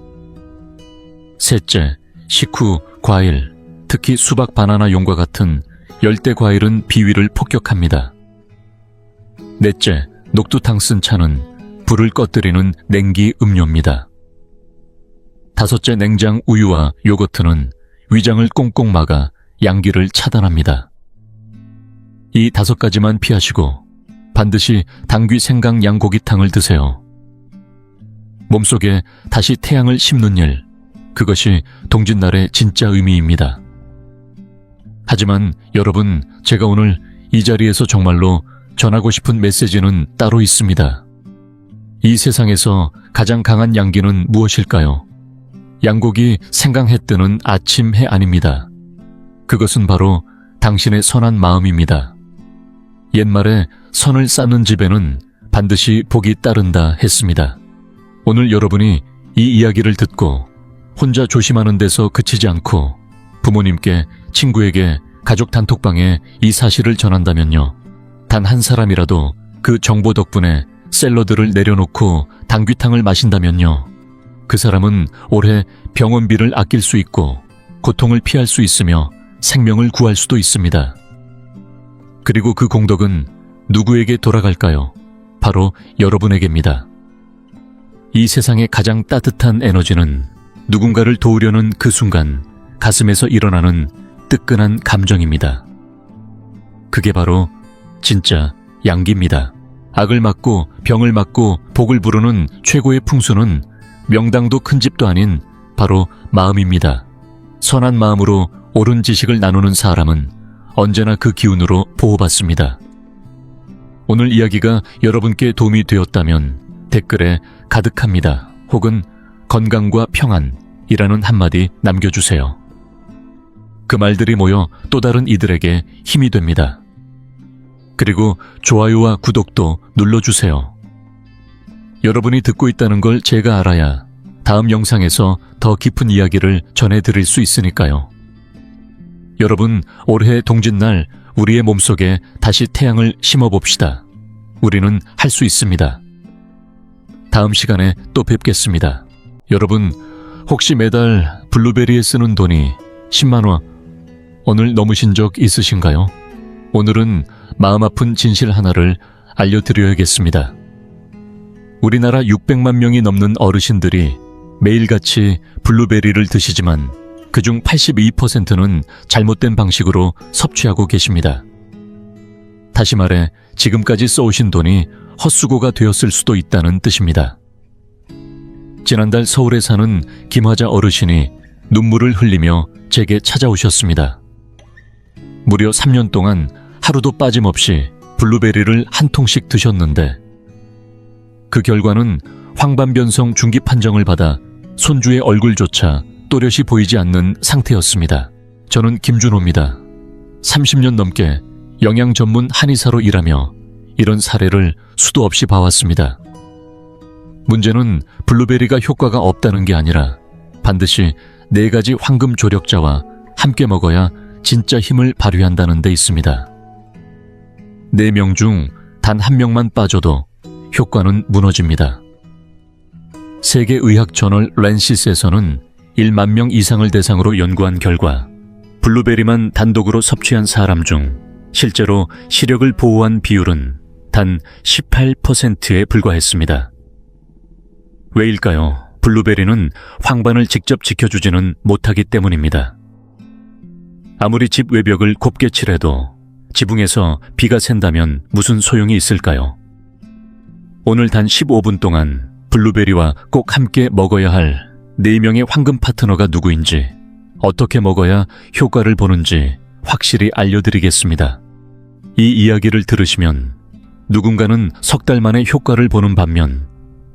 셋째, 식후, 과일, 특히 수박, 바나나, 용과 같은 열대 과일은 비위를 폭격합니다. 넷째, 녹두탕 쓴 차는 불을 꺼뜨리는 냉기 음료입니다. 다섯째, 냉장 우유와 요거트는 위장을 꽁꽁 막아 양기를 차단합니다. 이 5가지만 피하시고 반드시 당귀 생강 양고기탕을 드세요. 몸속에 다시 태양을 심는 일, 그것이 동짓날의 진짜 의미입니다. 하지만 여러분, 제가 오늘 이 자리에서 정말로 전하고 싶은 메시지는 따로 있습니다. 이 세상에서 가장 강한 양기는 무엇일까요? 양고기 생강해 뜨는 아침 해 아닙니다. 그것은 바로 당신의 선한 마음입니다. 옛말에 선을 쌓는 집에는 반드시 복이 따른다 했습니다. 오늘 여러분이 이 이야기를 듣고 혼자 조심하는 데서 그치지 않고 부모님께, 친구에게, 가족 단톡방에 이 사실을 전한다면요, 단 한 사람이라도 그 정보 덕분에 샐러드를 내려놓고 당귀탕을 마신다면요, 그 사람은 올해 병원비를 아낄 수 있고 고통을 피할 수 있으며 생명을 구할 수도 있습니다. 그리고 그 공덕은 누구에게 돌아갈까요? 바로 여러분에게입니다. 이 세상의 가장 따뜻한 에너지는 누군가를 도우려는 그 순간 가슴에서 일어나는 뜨끈한 감정입니다. 그게 바로 진짜 양기입니다. 악을 막고 병을 막고 복을 부르는 최고의 풍수는 명당도 큰 집도 아닌 바로 마음입니다. 선한 마음으로 옳은 지식을 나누는 사람은 언제나 그 기운으로 보호받습니다. 오늘 이야기가 여러분께 도움이 되었다면 댓글에 가득합니다 혹은 건강과 평안이라는 한마디 남겨주세요. 그 말들이 모여 또 다른 이들에게 힘이 됩니다. 그리고 좋아요와 구독도 눌러주세요. 여러분이 듣고 있다는 걸 제가 알아야 다음 영상에서 더 깊은 이야기를 전해드릴 수 있으니까요. 여러분, 올해 동짓날 우리의 몸속에 다시 태양을 심어봅시다. 우리는 할 수 있습니다. 다음 시간에 또 뵙겠습니다. 여러분, 혹시 매달 블루베리에 쓰는 돈이 10만 원을 넘으신 적 있으신가요? 오늘은 마음 아픈 진실 하나를 알려드려야겠습니다. 우리나라 600만 명이 넘는 어르신들이 매일같이 블루베리를 드시지만 그중 82%는 잘못된 방식으로 섭취하고 계십니다. 다시 말해 지금까지 써오신 돈이 헛수고가 되었을 수도 있다는 뜻입니다. 지난달 서울에 사는 김화자 어르신이 눈물을 흘리며 제게 찾아오셨습니다. 무려 3년 동안 하루도 빠짐없이 블루베리를 한 통씩 드셨는데 그 결과는 황반변성 중기 판정을 받아 손주의 얼굴조차 또렷이 보이지 않는 상태였습니다. 저는 김준호입니다. 30년 넘게 영양 전문 한의사로 일하며 이런 사례를 수도 없이 봐왔습니다. 문제는 블루베리가 효과가 없다는 게 아니라 반드시 4가지 황금 조력자와 함께 먹어야 진짜 힘을 발휘한다는 데 있습니다. 4명 중 단 1명만 빠져도 효과는 무너집니다. 세계의학 저널 랜시스에서는 1만 명 이상을 대상으로 연구한 결과 블루베리만 단독으로 섭취한 사람 중 실제로 시력을 보호한 비율은 단 18%에 불과했습니다. 왜일까요? 블루베리는 황반을 직접 지켜주지는 못하기 때문입니다. 아무리 집 외벽을 곱게 칠해도 지붕에서 비가 샌다면 무슨 소용이 있을까요? 오늘 단 15분 동안 블루베리와 꼭 함께 먹어야 할 4명의 황금 파트너가 누구인지, 어떻게 먹어야 효과를 보는지 확실히 알려드리겠습니다. 이 이야기를 들으시면 누군가는 석 달 만에 효과를 보는 반면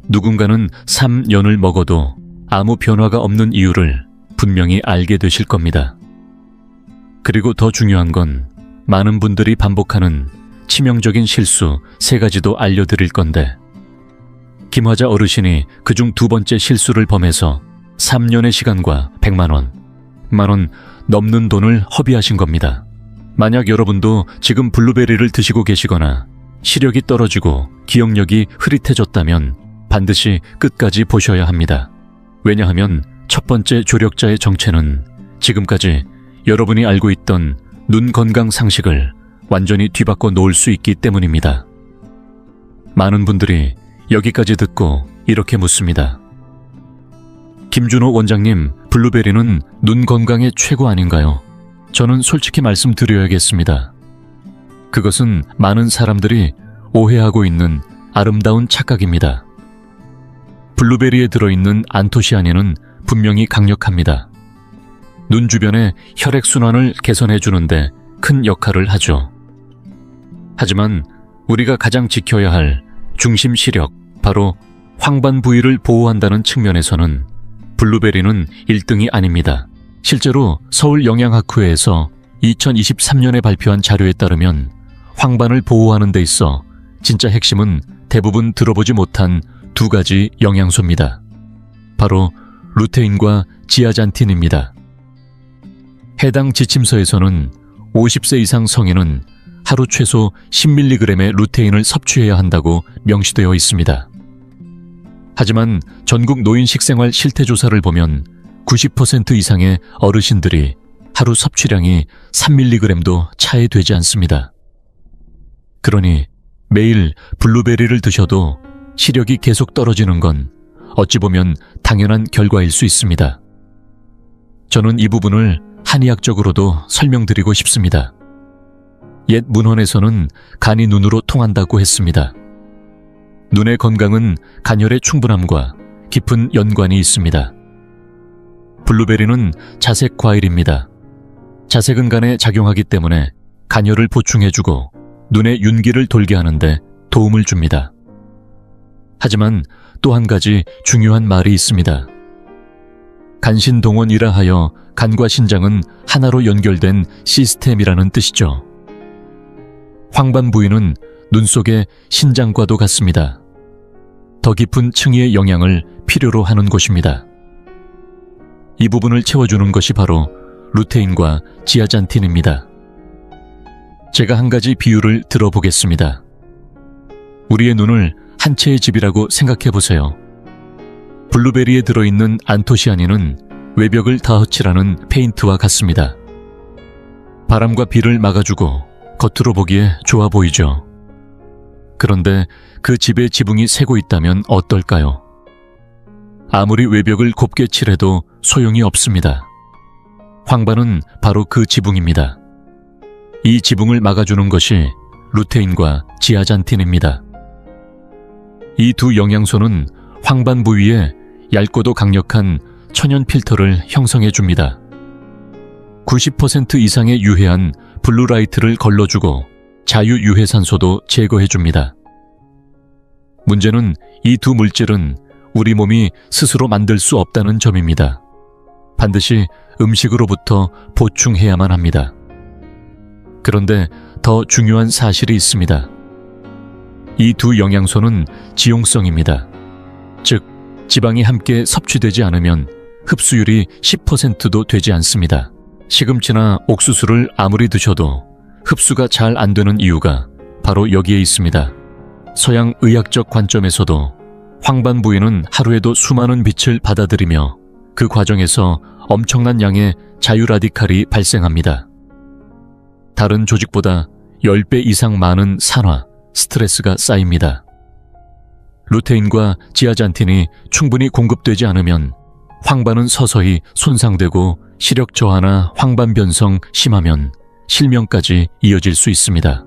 누군가는 3년을 먹어도 아무 변화가 없는 이유를 분명히 알게 되실 겁니다. 그리고 더 중요한 건 많은 분들이 반복하는 치명적인 실수 3가지도 알려드릴 건데, 김화자 어르신이 그중 2번째 실수를 범해서 3년의 시간과 100만 원, 10,000만 원 넘는 돈을 허비하신 겁니다. 만약 여러분도 지금 블루베리를 드시고 계시거나 시력이 떨어지고 기억력이 흐릿해졌다면 반드시 끝까지 보셔야 합니다. 왜냐하면 첫 번째 조력자의 정체는 지금까지 여러분이 알고 있던 눈 건강 상식을 완전히 뒤바꿔 놓을 수 있기 때문입니다. 많은 분들이 여기까지 듣고 이렇게 묻습니다. 김준호 원장님, 블루베리는 눈 건강에 최고 아닌가요? 저는 솔직히 말씀드려야겠습니다. 그것은 많은 사람들이 오해하고 있는 아름다운 착각입니다. 블루베리에 들어있는 안토시아닌은 분명히 강력합니다. 눈 주변의 혈액순환을 개선해주는데 큰 역할을 하죠. 하지만 우리가 가장 지켜야 할 중심 시력, 바로 황반 부위를 보호한다는 측면에서는 블루베리는 1등이 아닙니다. 실제로 서울영양학회에서 2023년에 발표한 자료에 따르면 황반을 보호하는 데 있어 진짜 핵심은 대부분 들어보지 못한 2가지 영양소입니다. 바로 루테인과 지아잔틴입니다. 해당 지침서에서는 50세 이상 성인은 하루 최소 10mg의 루테인을 섭취해야 한다고 명시되어 있습니다. 하지만 전국 노인 식생활 실태조사를 보면 90% 이상의 어르신들이 하루 섭취량이 3mg도 차이 되지 않습니다. 그러니 매일 블루베리를 드셔도 시력이 계속 떨어지는 건 어찌 보면 당연한 결과일 수 있습니다. 저는 이 부분을 한의학적으로도 설명드리고 싶습니다. 옛 문헌에서는 간이 눈으로 통한다고 했습니다. 눈의 건강은 간혈의 충분함과 깊은 연관이 있습니다. 블루베리는 자색 과일입니다. 자색은 간에 작용하기 때문에 간혈을 보충해주고 눈의 윤기를 돌게 하는데 도움을 줍니다. 하지만 또 한 가지 중요한 말이 있습니다. 간신동원이라 하여 간과 신장은 하나로 연결된 시스템이라는 뜻이죠. 황반 부위는 눈 속의 신장과도 같습니다. 더 깊은 층위의 영양을 필요로 하는 곳입니다. 이 부분을 채워주는 것이 바로 루테인과 지아잔틴입니다. 제가 한 가지 비유를 들어보겠습니다. 우리의 눈을 한 채의 집이라고 생각해 보세요. 블루베리에 들어있는 안토시아닌은 외벽을 다허칠하는 페인트와 같습니다. 바람과 비를 막아주고 겉으로 보기에 좋아 보이죠. 그런데 그 집의 지붕이 새고 있다면 어떨까요? 아무리 외벽을 곱게 칠해도 소용이 없습니다. 황반은 바로 그 지붕입니다. 이 지붕을 막아주는 것이 루테인과 지아잔틴입니다. 이 2 영양소는 황반 부위에 얇고도 강력한 천연 필터를 형성해 줍니다. 90% 이상의 유해한 블루라이트를 걸러주고 자유유해산소도 제거해 줍니다. 문제는 이 2 물질은 우리 몸이 스스로 만들 수 없다는 점입니다. 반드시 음식으로부터 보충해야만 합니다. 그런데 더 중요한 사실이 있습니다. 이 2 영양소는 지용성입니다. 즉, 지방이 함께 섭취되지 않으면 흡수율이 10%도 되지 않습니다. 시금치나 옥수수를 아무리 드셔도 흡수가 잘 안 되는 이유가 바로 여기에 있습니다. 서양 의학적 관점에서도 황반 부위는 하루에도 수많은 빛을 받아들이며 그 과정에서 엄청난 양의 자유라디칼이 발생합니다. 다른 조직보다 10배 이상 많은 산화, 스트레스가 쌓입니다. 루테인과 지아잔틴이 충분히 공급되지 않으면 황반은 서서히 손상되고 시력 저하나 황반 변성 심하면 실명까지 이어질 수 있습니다.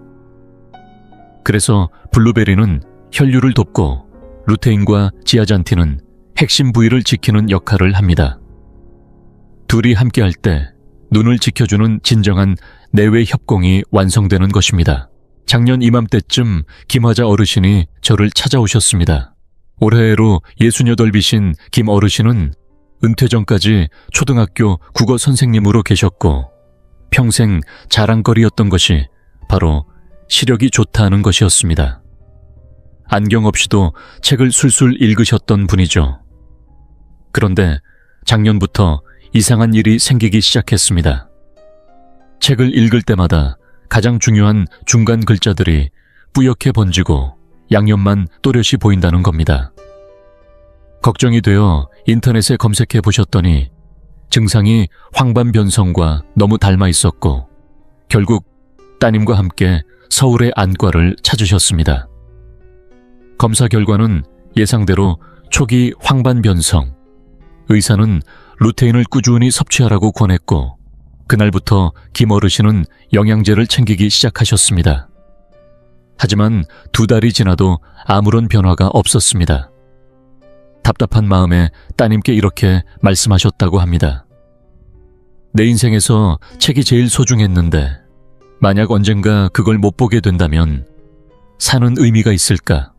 그래서 블루베리는 혈류를 돕고 루테인과 지아잔틴은 핵심 부위를 지키는 역할을 합니다. 둘이 함께할 때 눈을 지켜주는 진정한 내외 협공이 완성되는 것입니다. 작년 이맘때쯤 김화자 어르신이 저를 찾아오셨습니다. 올해로 68이신 김 어르신은 은퇴 전까지 초등학교 국어 선생님으로 계셨고 평생 자랑거리였던 것이 바로 시력이 좋다는 것이었습니다. 안경 없이도 책을 술술 읽으셨던 분이죠. 그런데 작년부터 이상한 일이 생기기 시작했습니다. 책을 읽을 때마다 가장 중요한 중간 글자들이 뿌옇게 번지고 양옆만 또렷이 보인다는 겁니다. 걱정이 되어 인터넷에 검색해 보셨더니 증상이 황반변성과 너무 닮아 있었고 결국 따님과 함께 서울의 안과를 찾으셨습니다. 검사 결과는 예상대로 초기 황반변성. 의사는 루테인을 꾸준히 섭취하라고 권했고 그날부터 김 어르신은 영양제를 챙기기 시작하셨습니다. 하지만 2달이 지나도 아무런 변화가 없었습니다. 답답한 마음에 따님께 이렇게 말씀하셨다고 합니다. 내 인생에서 책이 제일 소중했는데 만약 언젠가 그걸 못 보게 된다면 사는 의미가 있을까?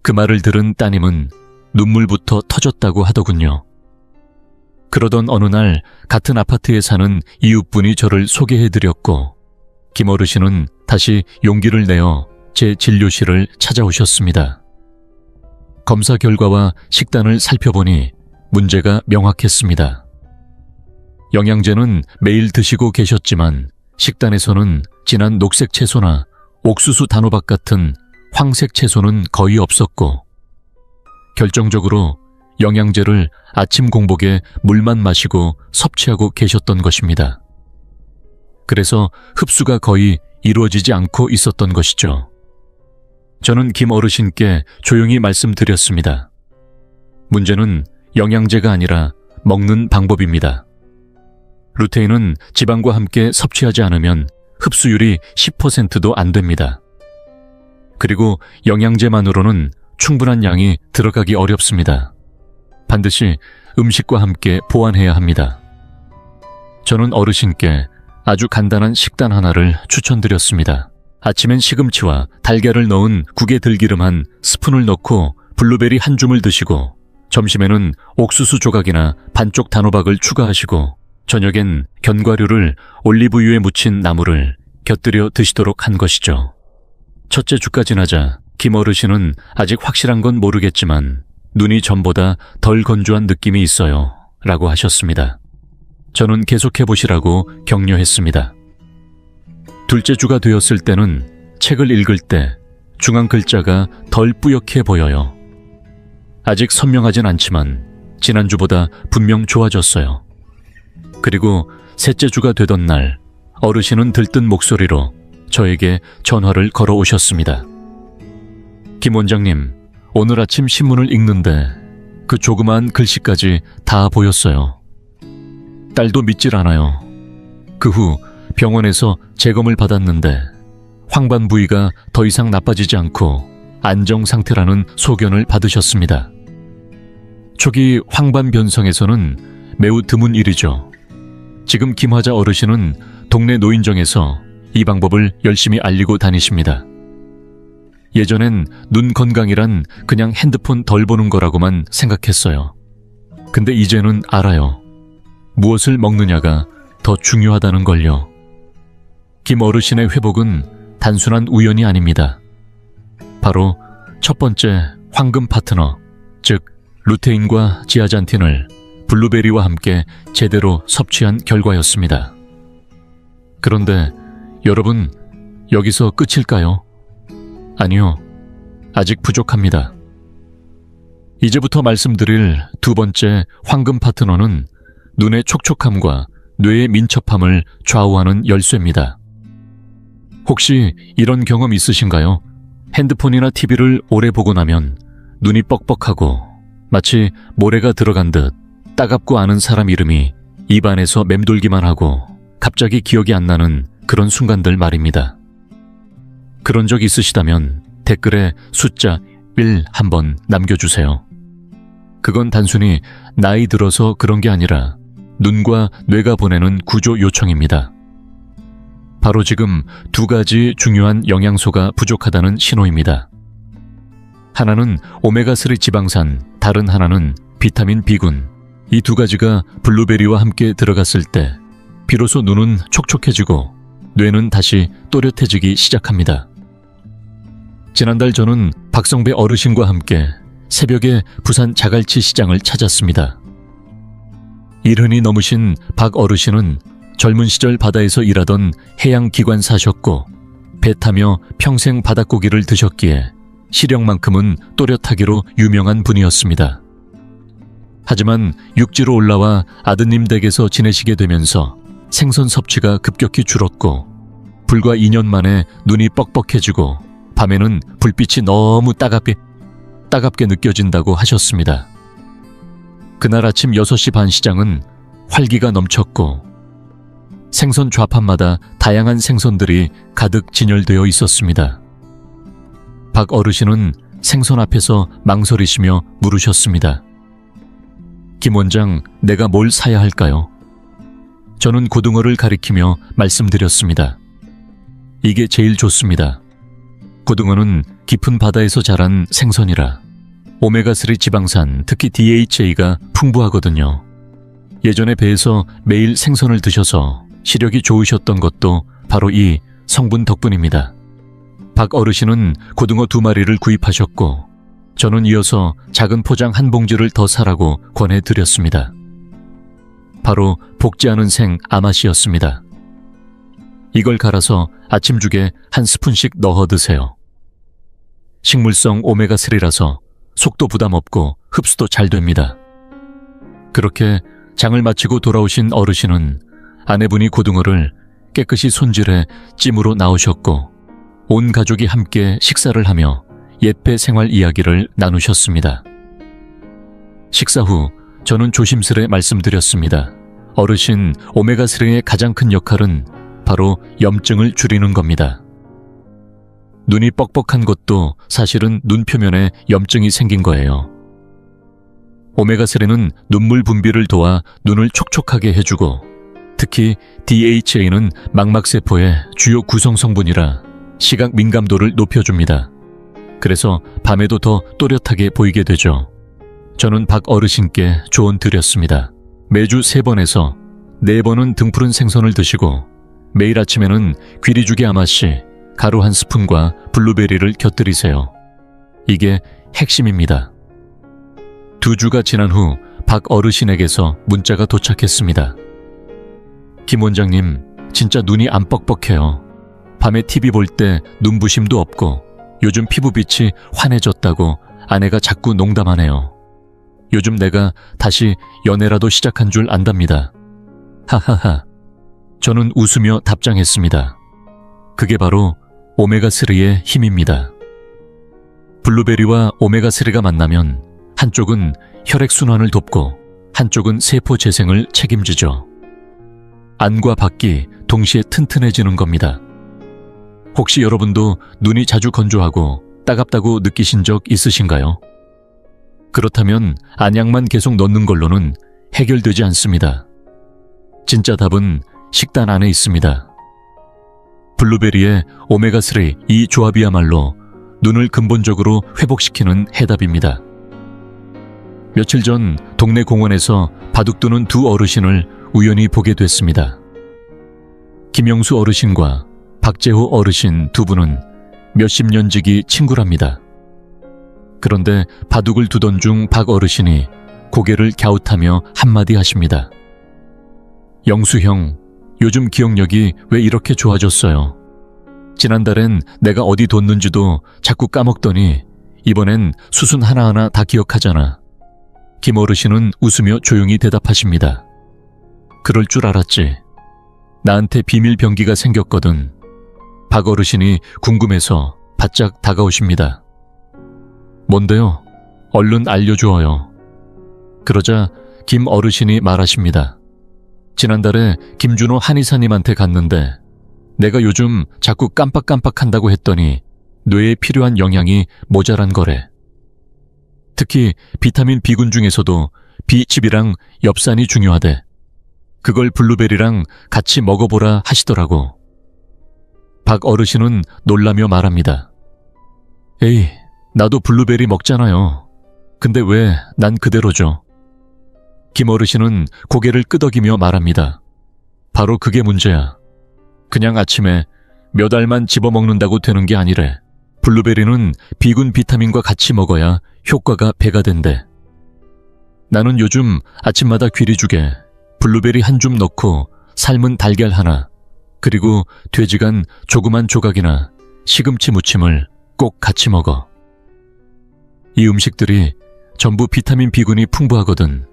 그 말을 들은 따님은 눈물부터 터졌다고 하더군요. 그러던 어느 날 같은 아파트에 사는 이웃분이 저를 소개해드렸고 김 어르신은 다시 용기를 내어 제 진료실을 찾아오셨습니다. 검사 결과와 식단을 살펴보니 문제가 명확했습니다. 영양제는 매일 드시고 계셨지만 식단에서는 진한 녹색 채소나 옥수수 단호박 같은 황색 채소는 거의 없었고 결정적으로 영양제를 아침 공복에 물만 마시고 섭취하고 계셨던 것입니다. 그래서 흡수가 거의 이루어지지 않고 있었던 것이죠. 저는 김 어르신께 조용히 말씀드렸습니다. 문제는 영양제가 아니라 먹는 방법입니다. 루테인은 지방과 함께 섭취하지 않으면 흡수율이 10%도 안 됩니다. 그리고 영양제만으로는 충분한 양이 들어가기 어렵습니다. 반드시 음식과 함께 보완해야 합니다. 저는 어르신께 아주 간단한 식단 하나를 추천드렸습니다. 아침엔 시금치와 달걀을 넣은 국에 들기름 한 스푼을 넣고 블루베리 한 줌을 드시고 점심에는 옥수수 조각이나 반쪽 단호박을 추가하시고 저녁엔 견과류를 올리브유에 묻힌 나물을 곁들여 드시도록 한 것이죠. 첫째 주가 지나자 김 어르신은 아직 확실한 건 모르겠지만 눈이 전보다 덜 건조한 느낌이 있어요 라고 하셨습니다. 저는 계속해보시라고 격려했습니다. 둘째 주가 되었을 때는 책을 읽을 때 중앙 글자가 덜 뿌옇게 보여요. 아직 선명하진 않지만 지난주보다 분명 좋아졌어요. 그리고 셋째 주가 되던 날 어르신은 들뜬 목소리로 저에게 전화를 걸어 오셨습니다. 김 원장님, 오늘 아침 신문을 읽는데 그 조그마한 글씨까지 다 보였어요. 딸도 믿질 않아요. 그 후 병원에서 재검을 받았는데 황반 부위가 더 이상 나빠지지 않고 안정 상태라는 소견을 받으셨습니다. 초기 황반 변성에서는 매우 드문 일이죠. 지금 김화자 어르신은 동네 노인정에서 이 방법을 열심히 알리고 다니십니다. 예전엔 눈 건강이란 그냥 핸드폰 덜 보는 거라고만 생각했어요. 근데 이제는 알아요. 무엇을 먹느냐가 더 중요하다는 걸요. 김 어르신의 회복은 단순한 우연이 아닙니다. 바로 첫 번째 황금 파트너, 즉 루테인과 지아잔틴을 블루베리와 함께 제대로 섭취한 결과였습니다. 그런데 여러분, 여기서 끝일까요? 아니요, 아직 부족합니다. 이제부터 말씀드릴 두 번째 황금 파트너는 눈의 촉촉함과 뇌의 민첩함을 좌우하는 열쇠입니다. 혹시 이런 경험 있으신가요? 핸드폰이나 TV를 오래 보고 나면 눈이 뻑뻑하고 마치 모래가 들어간 듯 따갑고 아는 사람 이름이 입안에서 맴돌기만 하고 갑자기 기억이 안 나는 그런 순간들 말입니다. 그런 적 있으시다면 댓글에 숫자 1 한번 남겨주세요. 그건 단순히 나이 들어서 그런 게 아니라 눈과 뇌가 보내는 구조 요청입니다. 바로 지금 두 가지 중요한 영양소가 부족하다는 신호입니다. 하나는 오메가3 지방산, 다른 하나는 비타민 B군. 이 두 가지가 블루베리와 함께 들어갔을 때 비로소 눈은 촉촉해지고 뇌는 다시 또렷해지기 시작합니다. 지난달 저는 박성배 어르신과 함께 새벽에 부산 자갈치 시장을 찾았습니다. 일흔이 넘으신 박 어르신은 젊은 시절 바다에서 일하던 해양기관사셨고 배 타며 평생 바닷고기를 드셨기에 시력만큼은 또렷하기로 유명한 분이었습니다. 하지만 육지로 올라와 아드님 댁에서 지내시게 되면서 생선 섭취가 급격히 줄었고 불과 2년 만에 눈이 뻑뻑해지고 밤에는 불빛이 너무 따갑게 느껴진다고 하셨습니다. 그날 아침 6시 반 시장은 활기가 넘쳤고 생선 좌판마다 다양한 생선들이 가득 진열되어 있었습니다. 박 어르신은 생선 앞에서 망설이시며 물으셨습니다. 김 원장, 내가 뭘 사야 할까요? 저는 고등어를 가리키며 말씀드렸습니다. 이게 제일 좋습니다. 고등어는 깊은 바다에서 자란 생선이라 오메가3 지방산, 특히 DHA가 풍부하거든요. 예전에 배에서 매일 생선을 드셔서 시력이 좋으셨던 것도 바로 이 성분 덕분입니다. 박 어르신은 고등어 2마리를 구입하셨고 저는 이어서 작은 포장 한 봉지를 더 사라고 권해드렸습니다. 바로 볶지 않은 생 아맛이었습니다. 이걸 갈아서 아침죽에 한 스푼씩 넣어 드세요. 식물성 오메가3라서 속도 부담 없고 흡수도 잘 됩니다. 그렇게 장을 마치고 돌아오신 어르신은 아내분이 고등어를 깨끗이 손질해 찜으로 나오셨고 온 가족이 함께 식사를 하며 옛배 생활 이야기를 나누셨습니다. 식사 후 저는 조심스레 말씀드렸습니다. 어르신, 오메가3의 가장 큰 역할은 바로 염증을 줄이는 겁니다. 눈이 뻑뻑한 것도 사실은 눈 표면에 염증이 생긴 거예요. 오메가3는 눈물 분비를 도와 눈을 촉촉하게 해주고 특히 DHA는 망막세포의 주요 구성 성분이라 시각 민감도를 높여줍니다. 그래서 밤에도 더 또렷하게 보이게 되죠. 저는 박 어르신께 조언 드렸습니다. 매주 3번에서 4번은 등푸른 생선을 드시고 매일 아침에는 귀리죽에 아맛이 가루 한 스푼과 블루베리를 곁들이세요. 이게 핵심입니다. 2주가 지난 후 박 어르신에게서 문자가 도착했습니다. 김 원장님, 진짜 눈이 안 뻑뻑해요. 밤에 TV 볼 때 눈부심도 없고 요즘 피부빛이 환해졌다고 아내가 자꾸 농담하네요. 요즘 내가 다시 연애라도 시작한 줄 안답니다. 하하하. 저는 웃으며 답장했습니다. 그게 바로 오메가3의 힘입니다. 블루베리와 오메가3가 만나면 한쪽은 혈액순환을 돕고 한쪽은 세포 재생을 책임지죠. 안과 밖이 동시에 튼튼해지는 겁니다. 혹시 여러분도 눈이 자주 건조하고 따갑다고 느끼신 적 있으신가요? 그렇다면 안약만 계속 넣는 걸로는 해결되지 않습니다. 진짜 답은 식단 안에 있습니다. 블루베리의 오메가3 이 조합이야말로 눈을 근본적으로 회복시키는 해답입니다. 며칠 전 동네 공원에서 바둑두는 2 어르신을 우연히 보게 됐습니다. 김영수 어르신과 박재호 어르신 2분은 몇십 년 지기 친구랍니다. 그런데 바둑을 두던 중 박 어르신이 고개를 갸웃하며 한마디 하십니다. 영수 형, 요즘 기억력이 왜 이렇게 좋아졌어요? 지난달엔 내가 어디 뒀는지도 자꾸 까먹더니 이번엔 수순 하나하나 다 기억하잖아. 김 어르신은 웃으며 조용히 대답하십니다. 그럴 줄 알았지. 나한테 비밀 병기가 생겼거든. 박 어르신이 궁금해서 바짝 다가오십니다. 뭔데요? 얼른 알려주어요. 그러자 김 어르신이 말하십니다. 지난달에 김준호 한의사님한테 갔는데 내가 요즘 자꾸 깜빡깜빡한다고 했더니 뇌에 필요한 영양이 모자란 거래. 특히 비타민 B군 중에서도 B칩이랑 엽산이 중요하대. 그걸 블루베리랑 같이 먹어보라 하시더라고. 박 어르신은 놀라며 말합니다. 에이, 나도 블루베리 먹잖아요. 근데 왜 난 그대로죠? 김 어르신은 고개를 끄덕이며 말합니다. 바로 그게 문제야. 그냥 아침에 몇 알만 집어먹는다고 되는 게 아니래. 블루베리는 비군 비타민과 같이 먹어야 효과가 배가 된대. 나는 요즘 아침마다 귀리죽에 블루베리 한 줌 넣고 삶은 달걀 하나, 그리고 돼지간 조그만 조각이나 시금치 무침을 꼭 같이 먹어. 이 음식들이 전부 비타민 B군이 풍부하거든.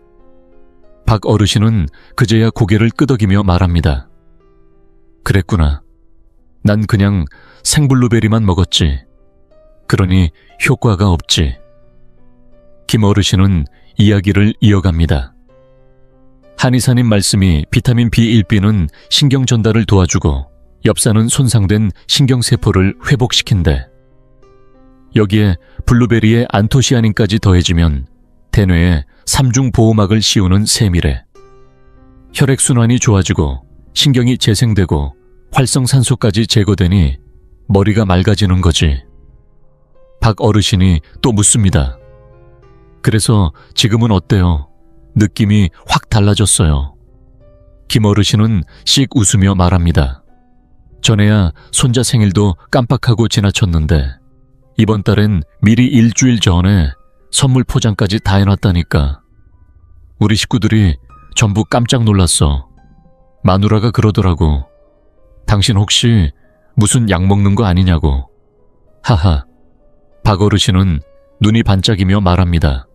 박 어르신은 그제야 고개를 끄덕이며 말합니다. 그랬구나. 난 그냥 생블루베리만 먹었지. 그러니 효과가 없지. 김 어르신은 이야기를 이어갑니다. 한의사님 말씀이 비타민 B1B는 신경 전달을 도와주고 엽사는 손상된 신경세포를 회복시킨대. 여기에 블루베리에 안토시아닌까지 더해지면 대뇌에 삼중 보호막을 씌우는 셈이래. 혈액순환이 좋아지고 신경이 재생되고 활성산소까지 제거되니 머리가 맑아지는 거지. 박 어르신이 또 묻습니다. 그래서 지금은 어때요? 느낌이 확 달라졌어요. 김 어르신은 씩 웃으며 말합니다. 전에야 손자 생일도 깜빡하고 지나쳤는데 이번 달엔 미리 일주일 전에 선물 포장까지 다 해놨다니까. 우리 식구들이 전부 깜짝 놀랐어. 마누라가 그러더라고. 당신 혹시 무슨 약 먹는 거 아니냐고. 하하. 박 어르신은 눈이 반짝이며 말합니다.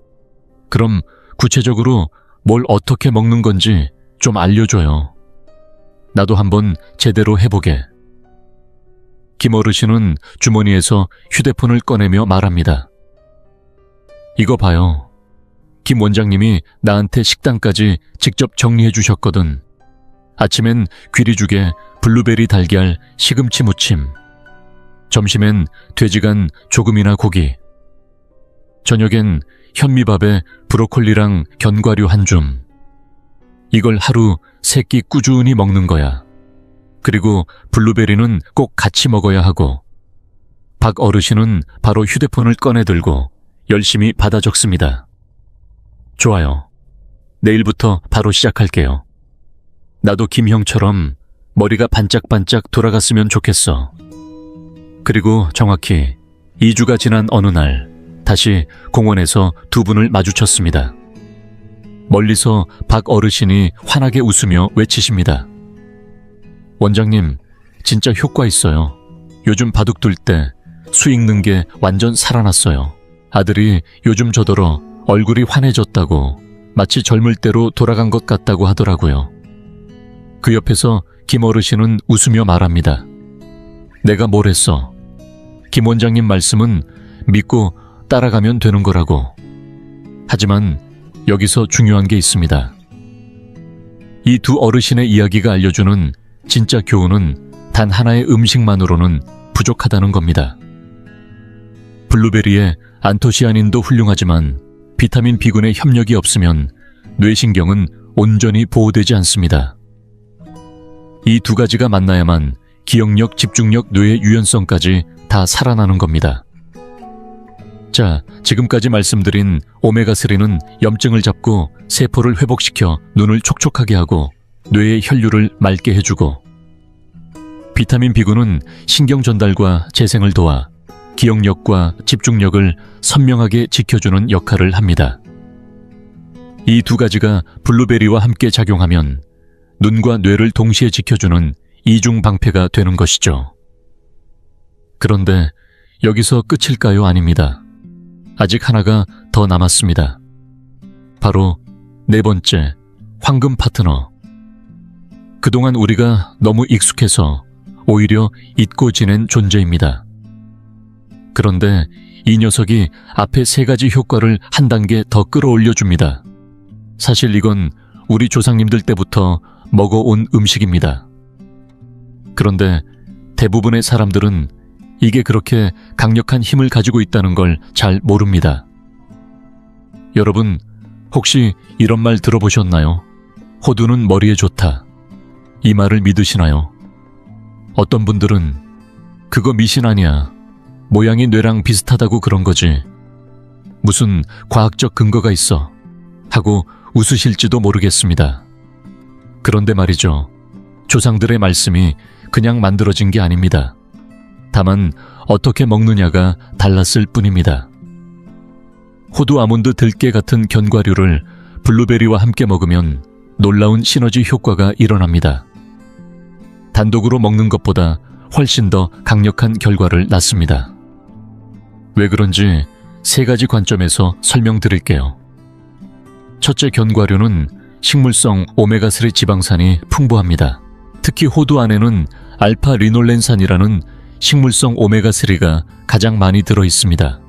그럼 구체적으로 뭘 어떻게 먹는 건지 좀 알려줘요. 나도 한번 제대로 해보게. 김 어르신은 주머니에서 휴대폰을 꺼내며 말합니다. 이거 봐요. 김 원장님이 나한테 식단까지 직접 정리해 주셨거든. 아침엔 귀리죽에 블루베리 달걀 시금치 무침, 점심엔 돼지간 조금이나 고기, 저녁엔 현미밥에 브로콜리랑 견과류 한 줌. 이걸 하루 3끼 꾸준히 먹는 거야. 그리고 블루베리는 꼭 같이 먹어야 하고. 박 어르신은 바로 휴대폰을 꺼내 들고 열심히 받아 적습니다. 좋아요. 내일부터 바로 시작할게요. 나도 김형처럼 머리가 반짝반짝 돌아갔으면 좋겠어. 그리고 정확히 2주가 지난 어느 날 다시 공원에서 두 분을 마주쳤습니다. 멀리서 박 어르신이 환하게 웃으며 외치십니다. 원장님, 진짜 효과 있어요. 요즘 바둑 둘 때 수 읽는 게 완전 살아났어요. 아들이 요즘 저더러 얼굴이 환해졌다고, 마치 젊을 때로 돌아간 것 같다고 하더라고요. 그 옆에서 김 어르신은 웃으며 말합니다. 내가 뭘 했어? 김 원장님 말씀은 믿고 따라가면 되는 거라고. 하지만 여기서 중요한 게 있습니다. 이 두 어르신의 이야기가 알려주는 진짜 교훈은 단 하나의 음식만으로는 부족하다는 겁니다. 블루베리에 안토시아닌도 훌륭하지만 비타민 B군의 협력이 없으면 뇌신경은 온전히 보호되지 않습니다. 이 두 가지가 만나야만 기억력, 집중력, 뇌의 유연성까지 다 살아나는 겁니다. 자, 지금까지 말씀드린 오메가3는 염증을 잡고 세포를 회복시켜 눈을 촉촉하게 하고 뇌의 혈류를 맑게 해주고, 비타민 B군은 신경 전달과 재생을 도와 기억력과 집중력을 선명하게 지켜주는 역할을 합니다. 이 두 가지가 블루베리와 함께 작용하면 눈과 뇌를 동시에 지켜주는 이중방패가 되는 것이죠. 그런데 여기서 끝일까요? 아닙니다. 아직 하나가 더 남았습니다. 바로 네 번째, 황금 파트너. 그동안 우리가 너무 익숙해서 오히려 잊고 지낸 존재입니다. 그런데 이 녀석이 앞에 세 가지 효과를 한 단계 더 끌어올려줍니다. 사실 이건 우리 조상님들 때부터 먹어온 음식입니다. 그런데 대부분의 사람들은 이게 그렇게 강력한 힘을 가지고 있다는 걸 잘 모릅니다. 여러분, 혹시 이런 말 들어보셨나요? 호두는 머리에 좋다. 이 말을 믿으시나요? 어떤 분들은 그거 미신 아니야. 모양이 뇌랑 비슷하다고 그런 거지. 무슨 과학적 근거가 있어. 하고 웃으실지도 모르겠습니다. 그런데 말이죠. 조상들의 말씀이 그냥 만들어진 게 아닙니다. 다만 어떻게 먹느냐가 달랐을 뿐입니다. 호두 아몬드 들깨 같은 견과류를 블루베리와 함께 먹으면 놀라운 시너지 효과가 일어납니다. 단독으로 먹는 것보다 훨씬 더 강력한 결과를 낳습니다. 왜 그런지 3가지 관점에서 설명드릴게요. 첫째, 견과류는 식물성 오메가3 지방산이 풍부합니다. 특히 호두 안에는 알파 리놀렌산이라는 식물성 오메가3가 가장 많이 들어 있습니다.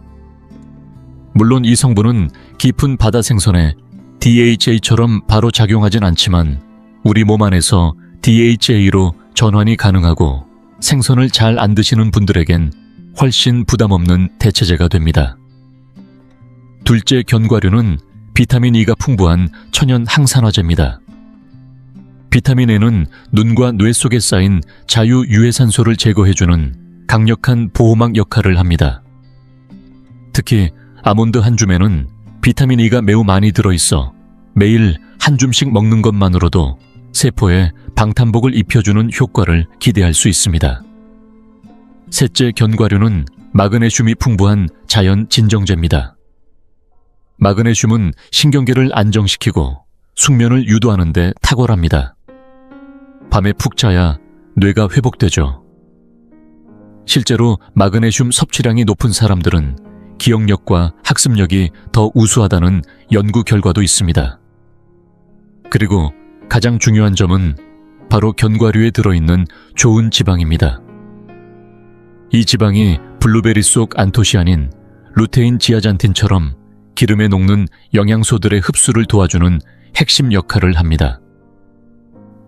물론 이 성분은 깊은 바다 생선에 DHA처럼 바로 작용하진 않지만 우리 몸 안에서 DHA로 전환이 가능하고 생선을 잘 안 드시는 분들에겐 훨씬 부담 없는 대체제가 됩니다. 둘째, 견과류는 비타민 E가 풍부한 천연 항산화제입니다. 비타민 E는 눈과 뇌 속에 쌓인 자유유해산소를 제거해주는 강력한 보호막 역할을 합니다. 특히 아몬드 한 줌에는 비타민 E가 매우 많이 들어있어 매일 한 줌씩 먹는 것만으로도 세포에 방탄복을 입혀주는 효과를 기대할 수 있습니다. 셋째, 견과류는 마그네슘이 풍부한 자연 진정제입니다. 마그네슘은 신경계를 안정시키고 숙면을 유도하는 데 탁월합니다. 밤에 푹 자야 뇌가 회복되죠. 실제로 마그네슘 섭취량이 높은 사람들은 기억력과 학습력이 더 우수하다는 연구 결과도 있습니다. 그리고 가장 중요한 점은 바로 견과류에 들어있는 좋은 지방입니다. 이 지방이 블루베리 속 안토시아닌, 루테인 지아잔틴처럼 기름에 녹는 영양소들의 흡수를 도와주는 핵심 역할을 합니다.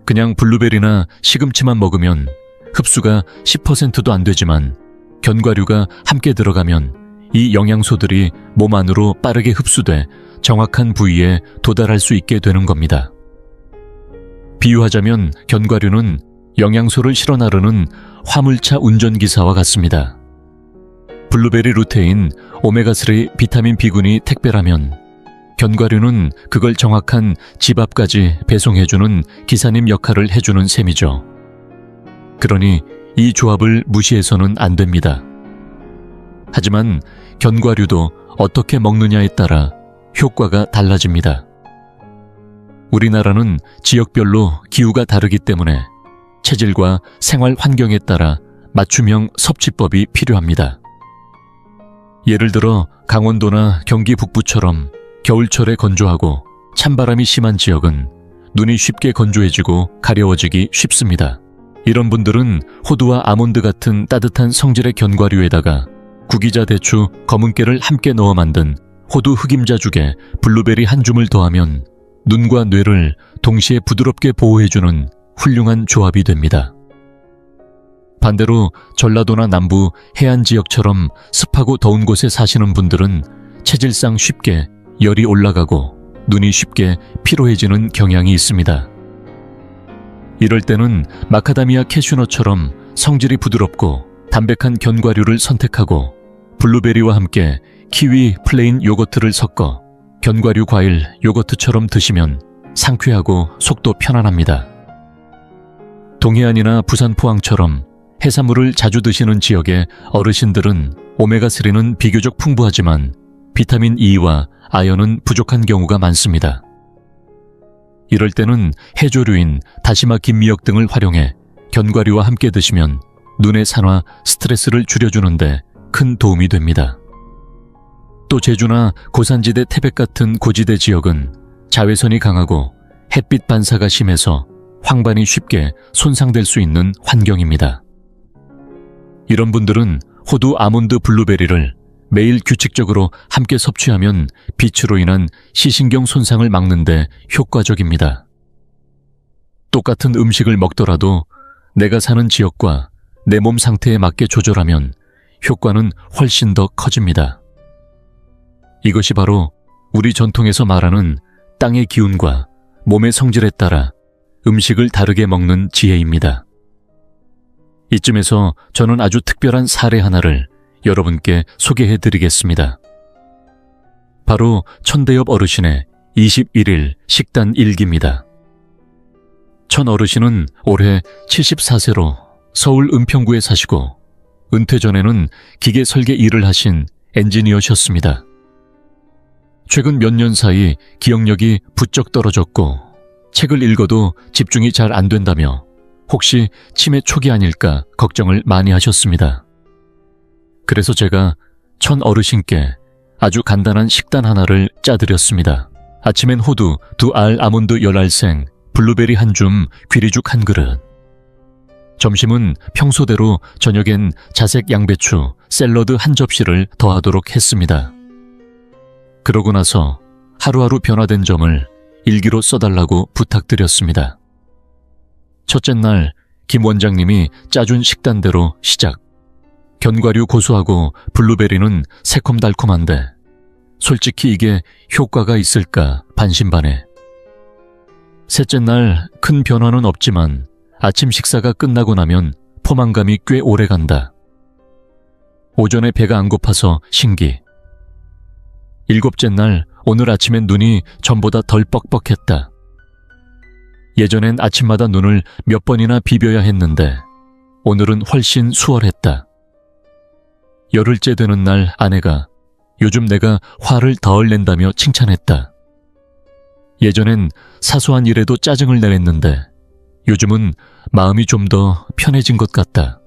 그냥 블루베리나 시금치만 먹으면 흡수가 10%도 안 되지만 견과류가 함께 들어가면 이 영양소들이 몸 안으로 빠르게 흡수돼 정확한 부위에 도달할 수 있게 되는 겁니다. 비유하자면 견과류는 영양소를 실어 나르는 화물차 운전기사와 같습니다. 블루베리 루테인, 오메가3 비타민 B군이 택배라면 견과류는 그걸 정확한 집 앞까지 배송해주는 기사님 역할을 해주는 셈이죠. 그러니 이 조합을 무시해서는 안 됩니다. 하지만 견과류도 어떻게 먹느냐에 따라 효과가 달라집니다. 우리나라는 지역별로 기후가 다르기 때문에 체질과 생활 환경에 따라 맞춤형 섭취법이 필요합니다. 예를 들어 강원도나 경기 북부처럼 겨울철에 건조하고 찬바람이 심한 지역은 눈이 쉽게 건조해지고 가려워지기 쉽습니다. 이런 분들은 호두와 아몬드 같은 따뜻한 성질의 견과류에다가 구기자, 대추, 검은깨를 함께 넣어 만든 호두 흑임자죽에 블루베리 한 줌을 더하면 눈과 뇌를 동시에 부드럽게 보호해주는 훌륭한 조합이 됩니다. 반대로 전라도나 남부 해안 지역처럼 습하고 더운 곳에 사시는 분들은 체질상 쉽게 열이 올라가고 눈이 쉽게 피로해지는 경향이 있습니다. 이럴 때는 마카다미아 캐슈넛처럼 성질이 부드럽고 담백한 견과류를 선택하고 블루베리와 함께 키위 플레인 요거트를 섞어 견과류 과일 요거트처럼 드시면 상쾌하고 속도 편안합니다. 동해안이나 부산 포항처럼 해산물을 자주 드시는 지역의 어르신들은 오메가3는 비교적 풍부하지만 비타민 E와 아연은 부족한 경우가 많습니다. 이럴 때는 해조류인 다시마 김미역 등을 활용해 견과류와 함께 드시면 눈의 산화, 스트레스를 줄여주는데 큰 도움이 됩니다. 또 제주나 고산지대 태백 같은 고지대 지역은 자외선이 강하고 햇빛 반사가 심해서 황반이 쉽게 손상될 수 있는 환경입니다. 이런 분들은 호두, 아몬드, 블루베리를 매일 규칙적으로 함께 섭취하면 빛으로 인한 시신경 손상을 막는 데 효과적입니다. 똑같은 음식을 먹더라도 내가 사는 지역과 내 몸 상태에 맞게 조절하면 효과는 훨씬 더 커집니다. 이것이 바로 우리 전통에서 말하는 땅의 기운과 몸의 성질에 따라 음식을 다르게 먹는 지혜입니다. 이쯤에서 저는 아주 특별한 사례 하나를 여러분께 소개해 드리겠습니다. 바로 천대엽 어르신의 21일 식단 일기입니다. 천 어르신은 올해 74세로 서울 은평구에 사시고 은퇴 전에는 기계 설계 일을 하신 엔지니어셨습니다. 최근 몇 년 사이 기억력이 부쩍 떨어졌고 책을 읽어도 집중이 잘 안 된다며 혹시 치매 초기 아닐까 걱정을 많이 하셨습니다. 그래서 제가 천 어르신께 아주 간단한 식단 하나를 짜드렸습니다. 아침엔 호두 2알, 아몬드 10알생, 블루베리 한 줌, 귀리죽 한 그릇. 점심은 평소대로 저녁엔 자색 양배추, 샐러드 한 접시를 더하도록 했습니다. 그러고 나서 하루하루 변화된 점을 일기로 써달라고 부탁드렸습니다. 첫째 날 김 원장님이 짜준 식단대로 시작. 견과류 고소하고 블루베리는 새콤달콤한데 솔직히 이게 효과가 있을까 반신반해. 셋째 날 큰 변화는 없지만 아침 식사가 끝나고 나면 포만감이 꽤 오래 간다. 오전에 배가 안 고파서 신기. 일곱째 날 오늘 아침엔 눈이 전보다 덜 뻑뻑했다. 예전엔 아침마다 눈을 몇 번이나 비벼야 했는데 오늘은 훨씬 수월했다. 열흘째 되는 날 아내가 요즘 내가 화를 덜 낸다며 칭찬했다. 예전엔 사소한 일에도 짜증을 내랬는데 요즘은 마음이 좀 더 편해진 것 같다.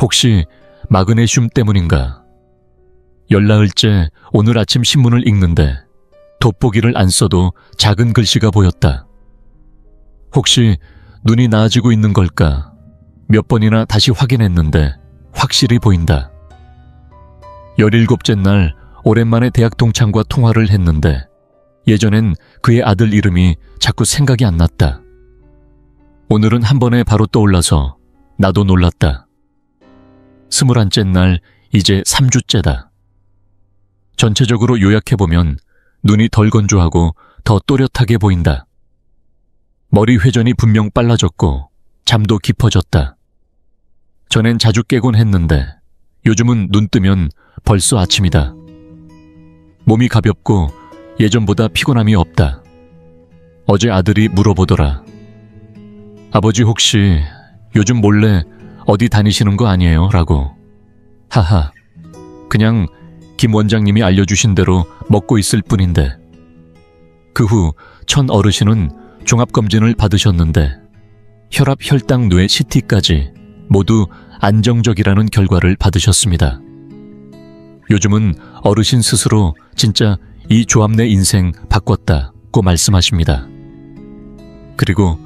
혹시 마그네슘 때문인가? 열나흘째 오늘 아침 신문을 읽는데 돋보기를 안 써도 작은 글씨가 보였다. 혹시 눈이 나아지고 있는 걸까? 몇 번이나 다시 확인했는데 확실히 보인다. 17째 날 오랜만에 대학 동창과 통화를 했는데 예전엔 그의 아들 이름이 자꾸 생각이 안 났다. 오늘은 한 번에 바로 떠올라서 나도 놀랐다. 21째 날 이제 3주째다. 전체적으로 요약해보면 눈이 덜 건조하고 더 또렷하게 보인다. 머리 회전이 분명 빨라졌고 잠도 깊어졌다. 전엔 자주 깨곤 했는데 요즘은 눈 뜨면 벌써 아침이다. 몸이 가볍고 예전보다 피곤함이 없다. 어제 아들이 물어보더라. 아버지 혹시 요즘 몰래 어디 다니시는 거 아니에요? 라고. 하하, 그냥 김 원장님이 알려주신 대로 먹고 있을 뿐인데. 그 후 천 어르신은 종합검진을 받으셨는데 혈압, 혈당, 뇌, CT까지 모두 안정적이라는 결과를 받으셨습니다. 요즘은 어르신 스스로 진짜 이 조합 내 인생 바꿨다고 말씀하십니다. 그리고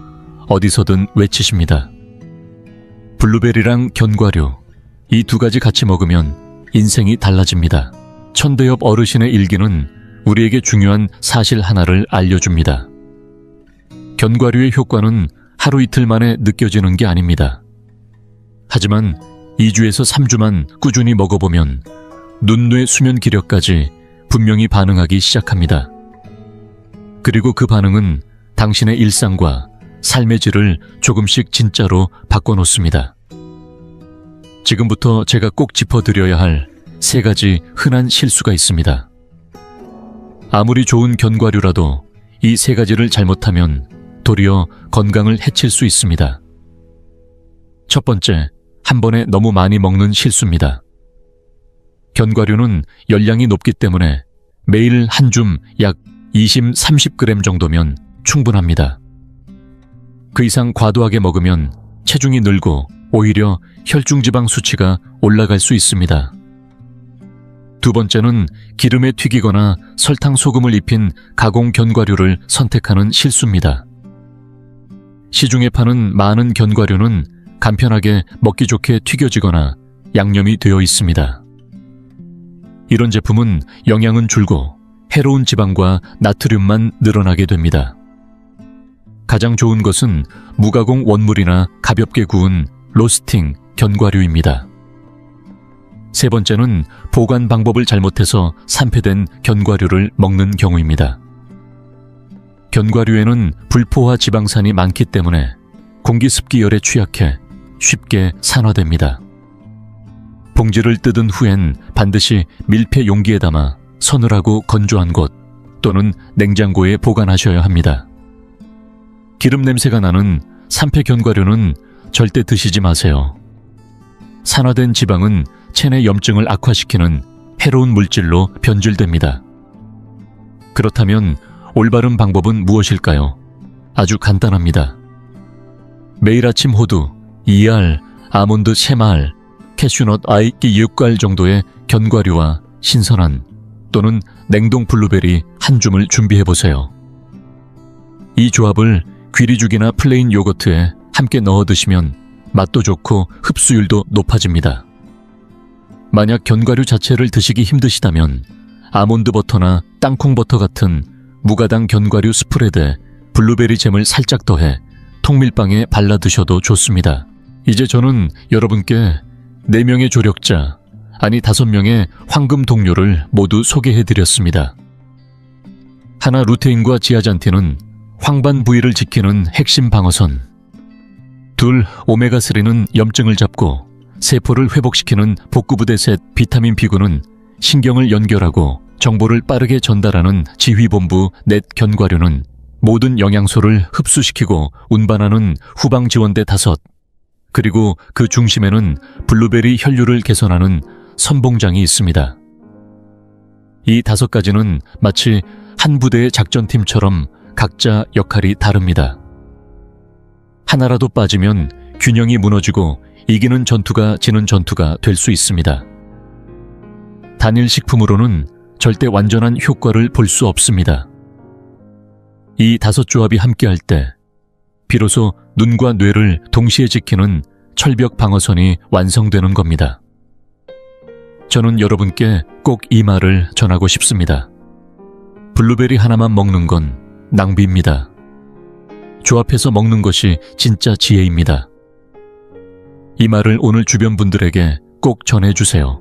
어디서든 외치십니다. 블루베리랑 견과류, 이 두 가지 같이 먹으면 인생이 달라집니다. 천대엽 어르신의 일기는 우리에게 중요한 사실 하나를 알려줍니다. 견과류의 효과는 하루 이틀 만에 느껴지는 게 아닙니다. 하지만 2주에서 3주만 꾸준히 먹어보면 눈, 뇌, 수면 기력까지 분명히 반응하기 시작합니다. 그리고 그 반응은 당신의 일상과 삶의 질을 조금씩 진짜로 바꿔놓습니다. 지금부터 제가 꼭 짚어드려야 할 3가지 흔한 실수가 있습니다. 아무리 좋은 견과류라도 이 3가지를 잘못하면 도리어 건강을 해칠 수 있습니다. 첫 번째, 한 번에 너무 많이 먹는 실수입니다. 견과류는 열량이 높기 때문에 매일 한 줌 약 20-30g 정도면 충분합니다. 그 이상 과도하게 먹으면 체중이 늘고 오히려 혈중지방 수치가 올라갈 수 있습니다. 두 번째는 기름에 튀기거나 설탕, 소금을 입힌 가공 견과류를 선택하는 실수입니다. 시중에 파는 많은 견과류는 간편하게 먹기 좋게 튀겨지거나 양념이 되어 있습니다. 이런 제품은 영양은 줄고 해로운 지방과 나트륨만 늘어나게 됩니다. 가장 좋은 것은 무가공 원물이나 가볍게 구운 로스팅 견과류입니다. 세 번째는 보관 방법을 잘못해서 산패된 견과류를 먹는 경우입니다. 견과류에는 불포화 지방산이 많기 때문에 공기습기열에 취약해 쉽게 산화됩니다. 봉지를 뜯은 후엔 반드시 밀폐 용기에 담아 서늘하고 건조한 곳 또는 냉장고에 보관하셔야 합니다. 기름 냄새가 나는 산패 견과류는 절대 드시지 마세요. 산화된 지방은 체내 염증을 악화시키는 해로운 물질로 변질됩니다. 그렇다면 올바른 방법은 무엇일까요? 아주 간단합니다. 매일 아침 호두, 2알, 아몬드 3알, 캐슈넛 6알 정도의 견과류와 신선한 또는 냉동 블루베리 한 줌을 준비해보세요. 이 조합을 귀리죽이나 플레인 요거트에 함께 넣어 드시면 맛도 좋고 흡수율도 높아집니다. 만약 견과류 자체를 드시기 힘드시다면 아몬드 버터나 땅콩 버터 같은 무가당 견과류 스프레드에 블루베리 잼을 살짝 더해 통밀빵에 발라 드셔도 좋습니다. 이제 저는 여러분께 4명의 조력자, 아니 5명의 황금 동료를 모두 소개해드렸습니다. 하나 루테인과 지아잔틴은 황반 부위를 지키는 핵심 방어선, 둘 오메가3는 염증을 잡고 세포를 회복시키는 복구부대 셋 비타민 B군은 신경을 연결하고 정보를 빠르게 전달하는 지휘본부 넷 견과류는 모든 영양소를 흡수시키고 운반하는 후방지원대 5, 그리고 그 중심에는 블루베리 혈류를 개선하는 선봉장이 있습니다. 이 5가지는 마치 한 부대의 작전팀처럼 각자 역할이 다릅니다. 하나라도 빠지면 균형이 무너지고 이기는 전투가 지는 전투가 될 수 있습니다. 단일 식품으로는 절대 완전한 효과를 볼 수 없습니다. 이 5조합이 함께할 때 비로소 눈과 뇌를 동시에 지키는 철벽 방어선이 완성되는 겁니다. 저는 여러분께 꼭 이 말을 전하고 싶습니다. 블루베리 하나만 먹는 건 낭비입니다. 조합해서 먹는 것이 진짜 지혜입니다. 이 말을 오늘 주변 분들에게 꼭 전해주세요.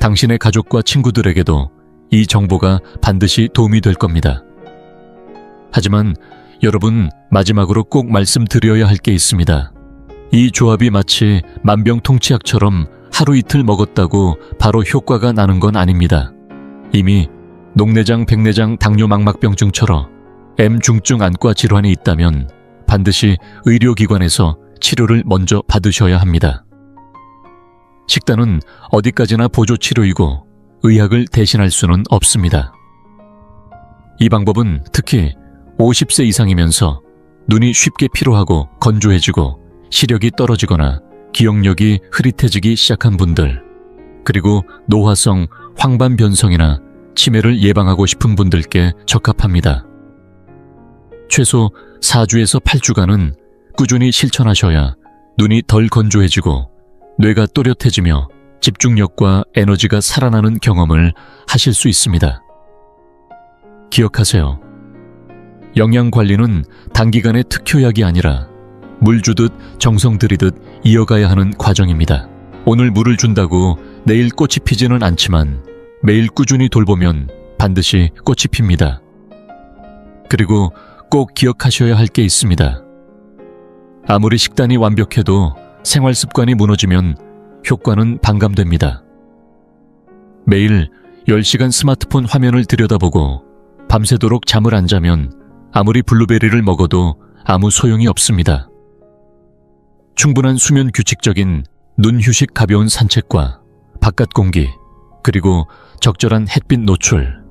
당신의 가족과 친구들에게도 이 정보가 반드시 도움이 될 겁니다. 하지만 여러분, 마지막으로 꼭 말씀드려야 할 게 있습니다. 이 조합이 마치 만병통치약처럼 하루 이틀 먹었다고 바로 효과가 나는 건 아닙니다. 이미 녹내장, 백내장, 당뇨망막병증처럼 M중증 안과 질환이 있다면 반드시 의료기관에서 치료를 먼저 받으셔야 합니다. 식단은 어디까지나 보조치료이고 의학을 대신할 수는 없습니다. 이 방법은 특히 50세 이상이면서 눈이 쉽게 피로하고 건조해지고 시력이 떨어지거나 기억력이 흐릿해지기 시작한 분들, 그리고 노화성 황반변성이나 치매를 예방하고 싶은 분들께 적합합니다. 최소 4주에서 8주간은 꾸준히 실천하셔야 눈이 덜 건조해지고 뇌가 또렷해지며 집중력과 에너지가 살아나는 경험을 하실 수 있습니다. 기억하세요. 영양관리는 단기간의 특효약이 아니라 물 주듯 정성 들이듯 이어가야 하는 과정입니다. 오늘 물을 준다고 내일 꽃이 피지는 않지만 매일 꾸준히 돌보면 반드시 꽃이 핍니다. 그리고 꼭 기억하셔야 할 게 있습니다. 아무리 식단이 완벽해도 생활 습관이 무너지면 효과는 반감됩니다. 매일 10시간 스마트폰 화면을 들여다보고 밤새도록 잠을 안 자면 아무리 블루베리를 먹어도 아무 소용이 없습니다. 충분한 수면 규칙적인 눈 휴식, 가벼운 산책과 바깥 공기, 그리고 적절한 햇빛 노출,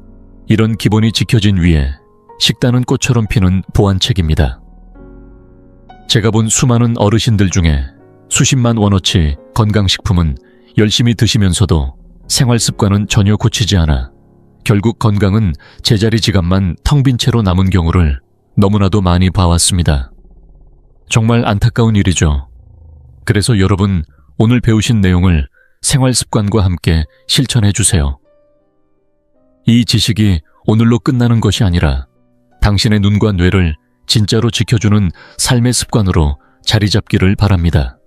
이런 기본이 지켜진 위에 식단은 꽃처럼 피는 보완책입니다. 제가 본 수많은 어르신들 중에 수십만 원어치 건강식품은 열심히 드시면서도 생활 습관은 전혀 고치지 않아 결국 건강은 제자리 지갑만 텅 빈 채로 남은 경우를 너무나도 많이 봐왔습니다. 정말 안타까운 일이죠. 그래서 여러분, 오늘 배우신 내용을 생활 습관과 함께 실천해 주세요. 이 지식이 오늘로 끝나는 것이 아니라 당신의 눈과 뇌를 진짜로 지켜주는 삶의 습관으로 자리 잡기를 바랍니다.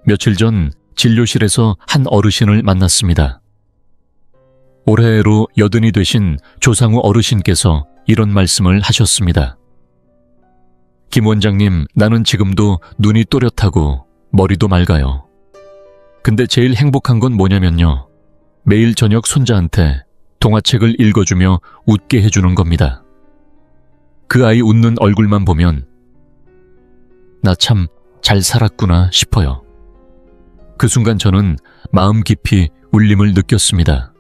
며칠 전 진료실에서 한 어르신을 만났습니다. 올해로 80이 되신 조상우 어르신께서 이런 말씀을 하셨습니다. 김 원장님, 나는 지금도 눈이 또렷하고 머리도 맑아요. 근데 제일 행복한 건 뭐냐면요. 매일 저녁 손자한테 동화책을 읽어주며 웃게 해주는 겁니다. 그 아이 웃는 얼굴만 보면 나 참 잘 살았구나 싶어요. 그 순간 저는 마음 깊이 울림을 느꼈습니다.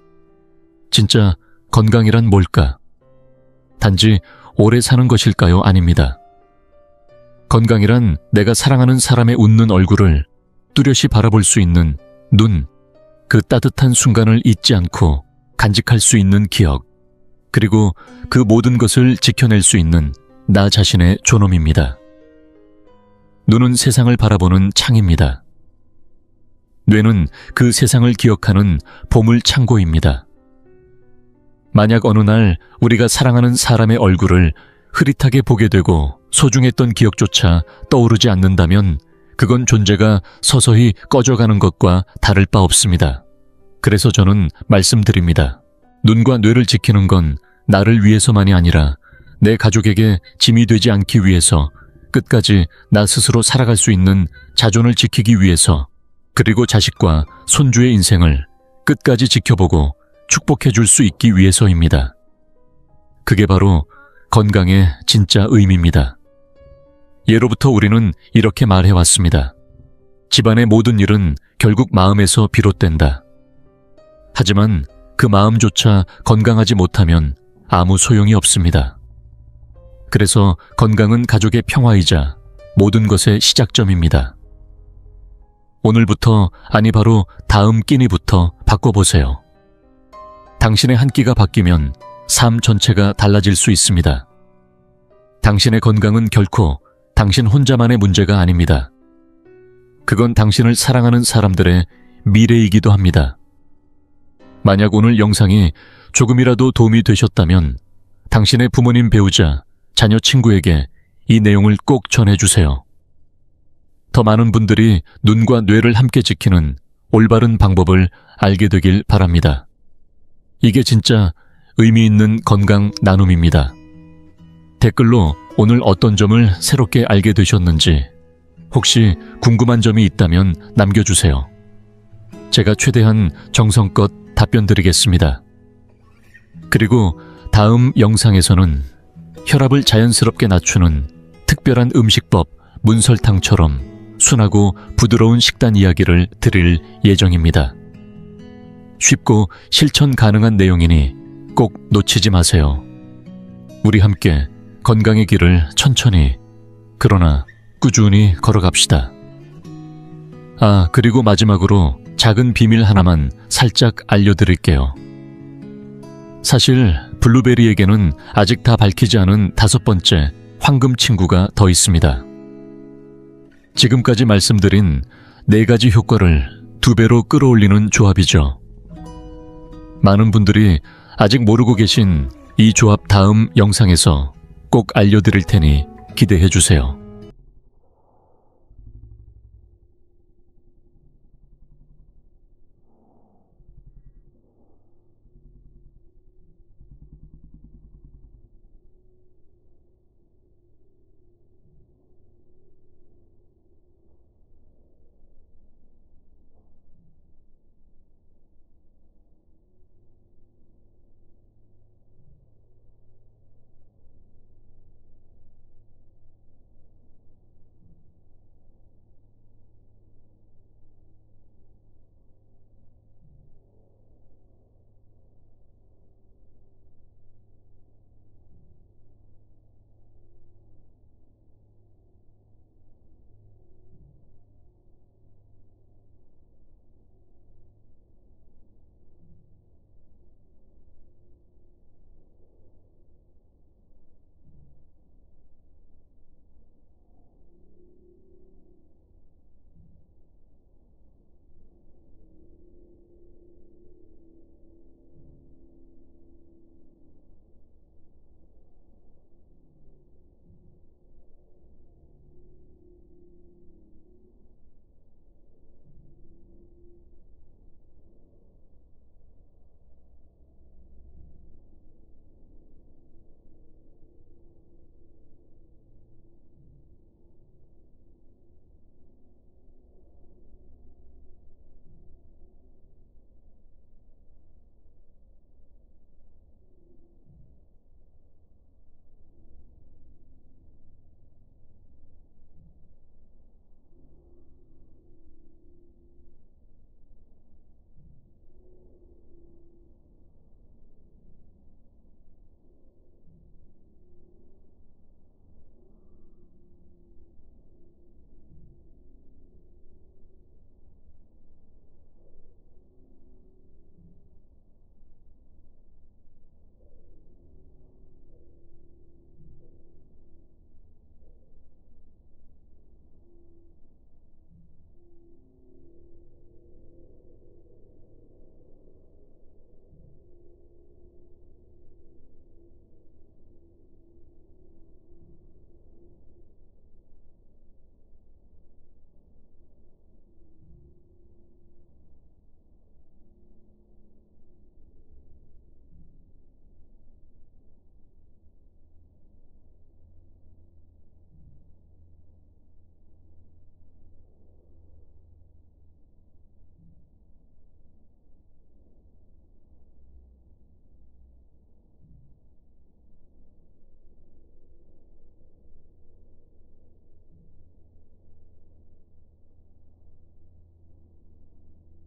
진짜 건강이란 뭘까? 단지 오래 사는 것일까요? 아닙니다. 건강이란 내가 사랑하는 사람의 웃는 얼굴을 뚜렷이 바라볼 수 있는 눈, 그 따뜻한 순간을 잊지 않고 간직할 수 있는 기억, 그리고 그 모든 것을 지켜낼 수 있는 나 자신의 존엄입니다. 눈은 세상을 바라보는 창입니다. 뇌는 그 세상을 기억하는 보물 창고입니다. 만약 어느 날 우리가 사랑하는 사람의 얼굴을 흐릿하게 보게 되고 소중했던 기억조차 떠오르지 않는다면 그건 존재가 서서히 꺼져가는 것과 다를 바 없습니다. 그래서 저는 말씀드립니다. 눈과 뇌를 지키는 건 나를 위해서만이 아니라 내 가족에게 짐이 되지 않기 위해서, 끝까지 나 스스로 살아갈 수 있는 자존을 지키기 위해서, 그리고 자식과 손주의 인생을 끝까지 지켜보고 축복해 줄 수 있기 위해서입니다. 그게 바로 건강의 진짜 의미입니다. 예로부터 우리는 이렇게 말해왔습니다. 집안의 모든 일은 결국 마음에서 비롯된다. 하지만 그 마음조차 건강하지 못하면 아무 소용이 없습니다. 그래서 건강은 가족의 평화이자 모든 것의 시작점입니다. 오늘부터, 아니 바로 다음 끼니부터 바꿔보세요. 당신의 한 끼가 바뀌면 삶 전체가 달라질 수 있습니다. 당신의 건강은 결코 당신 혼자만의 문제가 아닙니다. 그건 당신을 사랑하는 사람들의 미래이기도 합니다. 만약 오늘 영상이 조금이라도 도움이 되셨다면 당신의 부모님, 배우자, 자녀, 친구에게 이 내용을 꼭 전해주세요. 더 많은 분들이 눈과 뇌를 함께 지키는 올바른 방법을 알게 되길 바랍니다. 이게 진짜 의미 있는 건강 나눔입니다. 댓글로 오늘 어떤 점을 새롭게 알게 되셨는지, 혹시 궁금한 점이 있다면 남겨주세요. 제가 최대한 정성껏 답변 드리겠습니다. 그리고 다음 영상에서는 혈압을 자연스럽게 낮추는 특별한 음식법 문설탕처럼 순하고 부드러운 식단 이야기를 드릴 예정입니다. 쉽고 실천 가능한 내용이니 꼭 놓치지 마세요. 우리 함께 건강의 길을 천천히, 그러나 꾸준히 걸어갑시다. 그리고 마지막으로 작은 비밀 하나만 살짝 알려드릴게요. 사실 블루베리에게는 아직 다 밝히지 않은 5번째 황금 친구가 더 있습니다. 지금까지 말씀드린 4가지 효과를 2배로 끌어올리는 조합이죠. 많은 분들이 아직 모르고 계신 이 조합 다음 영상에서 꼭 알려드릴 테니 기대해 주세요.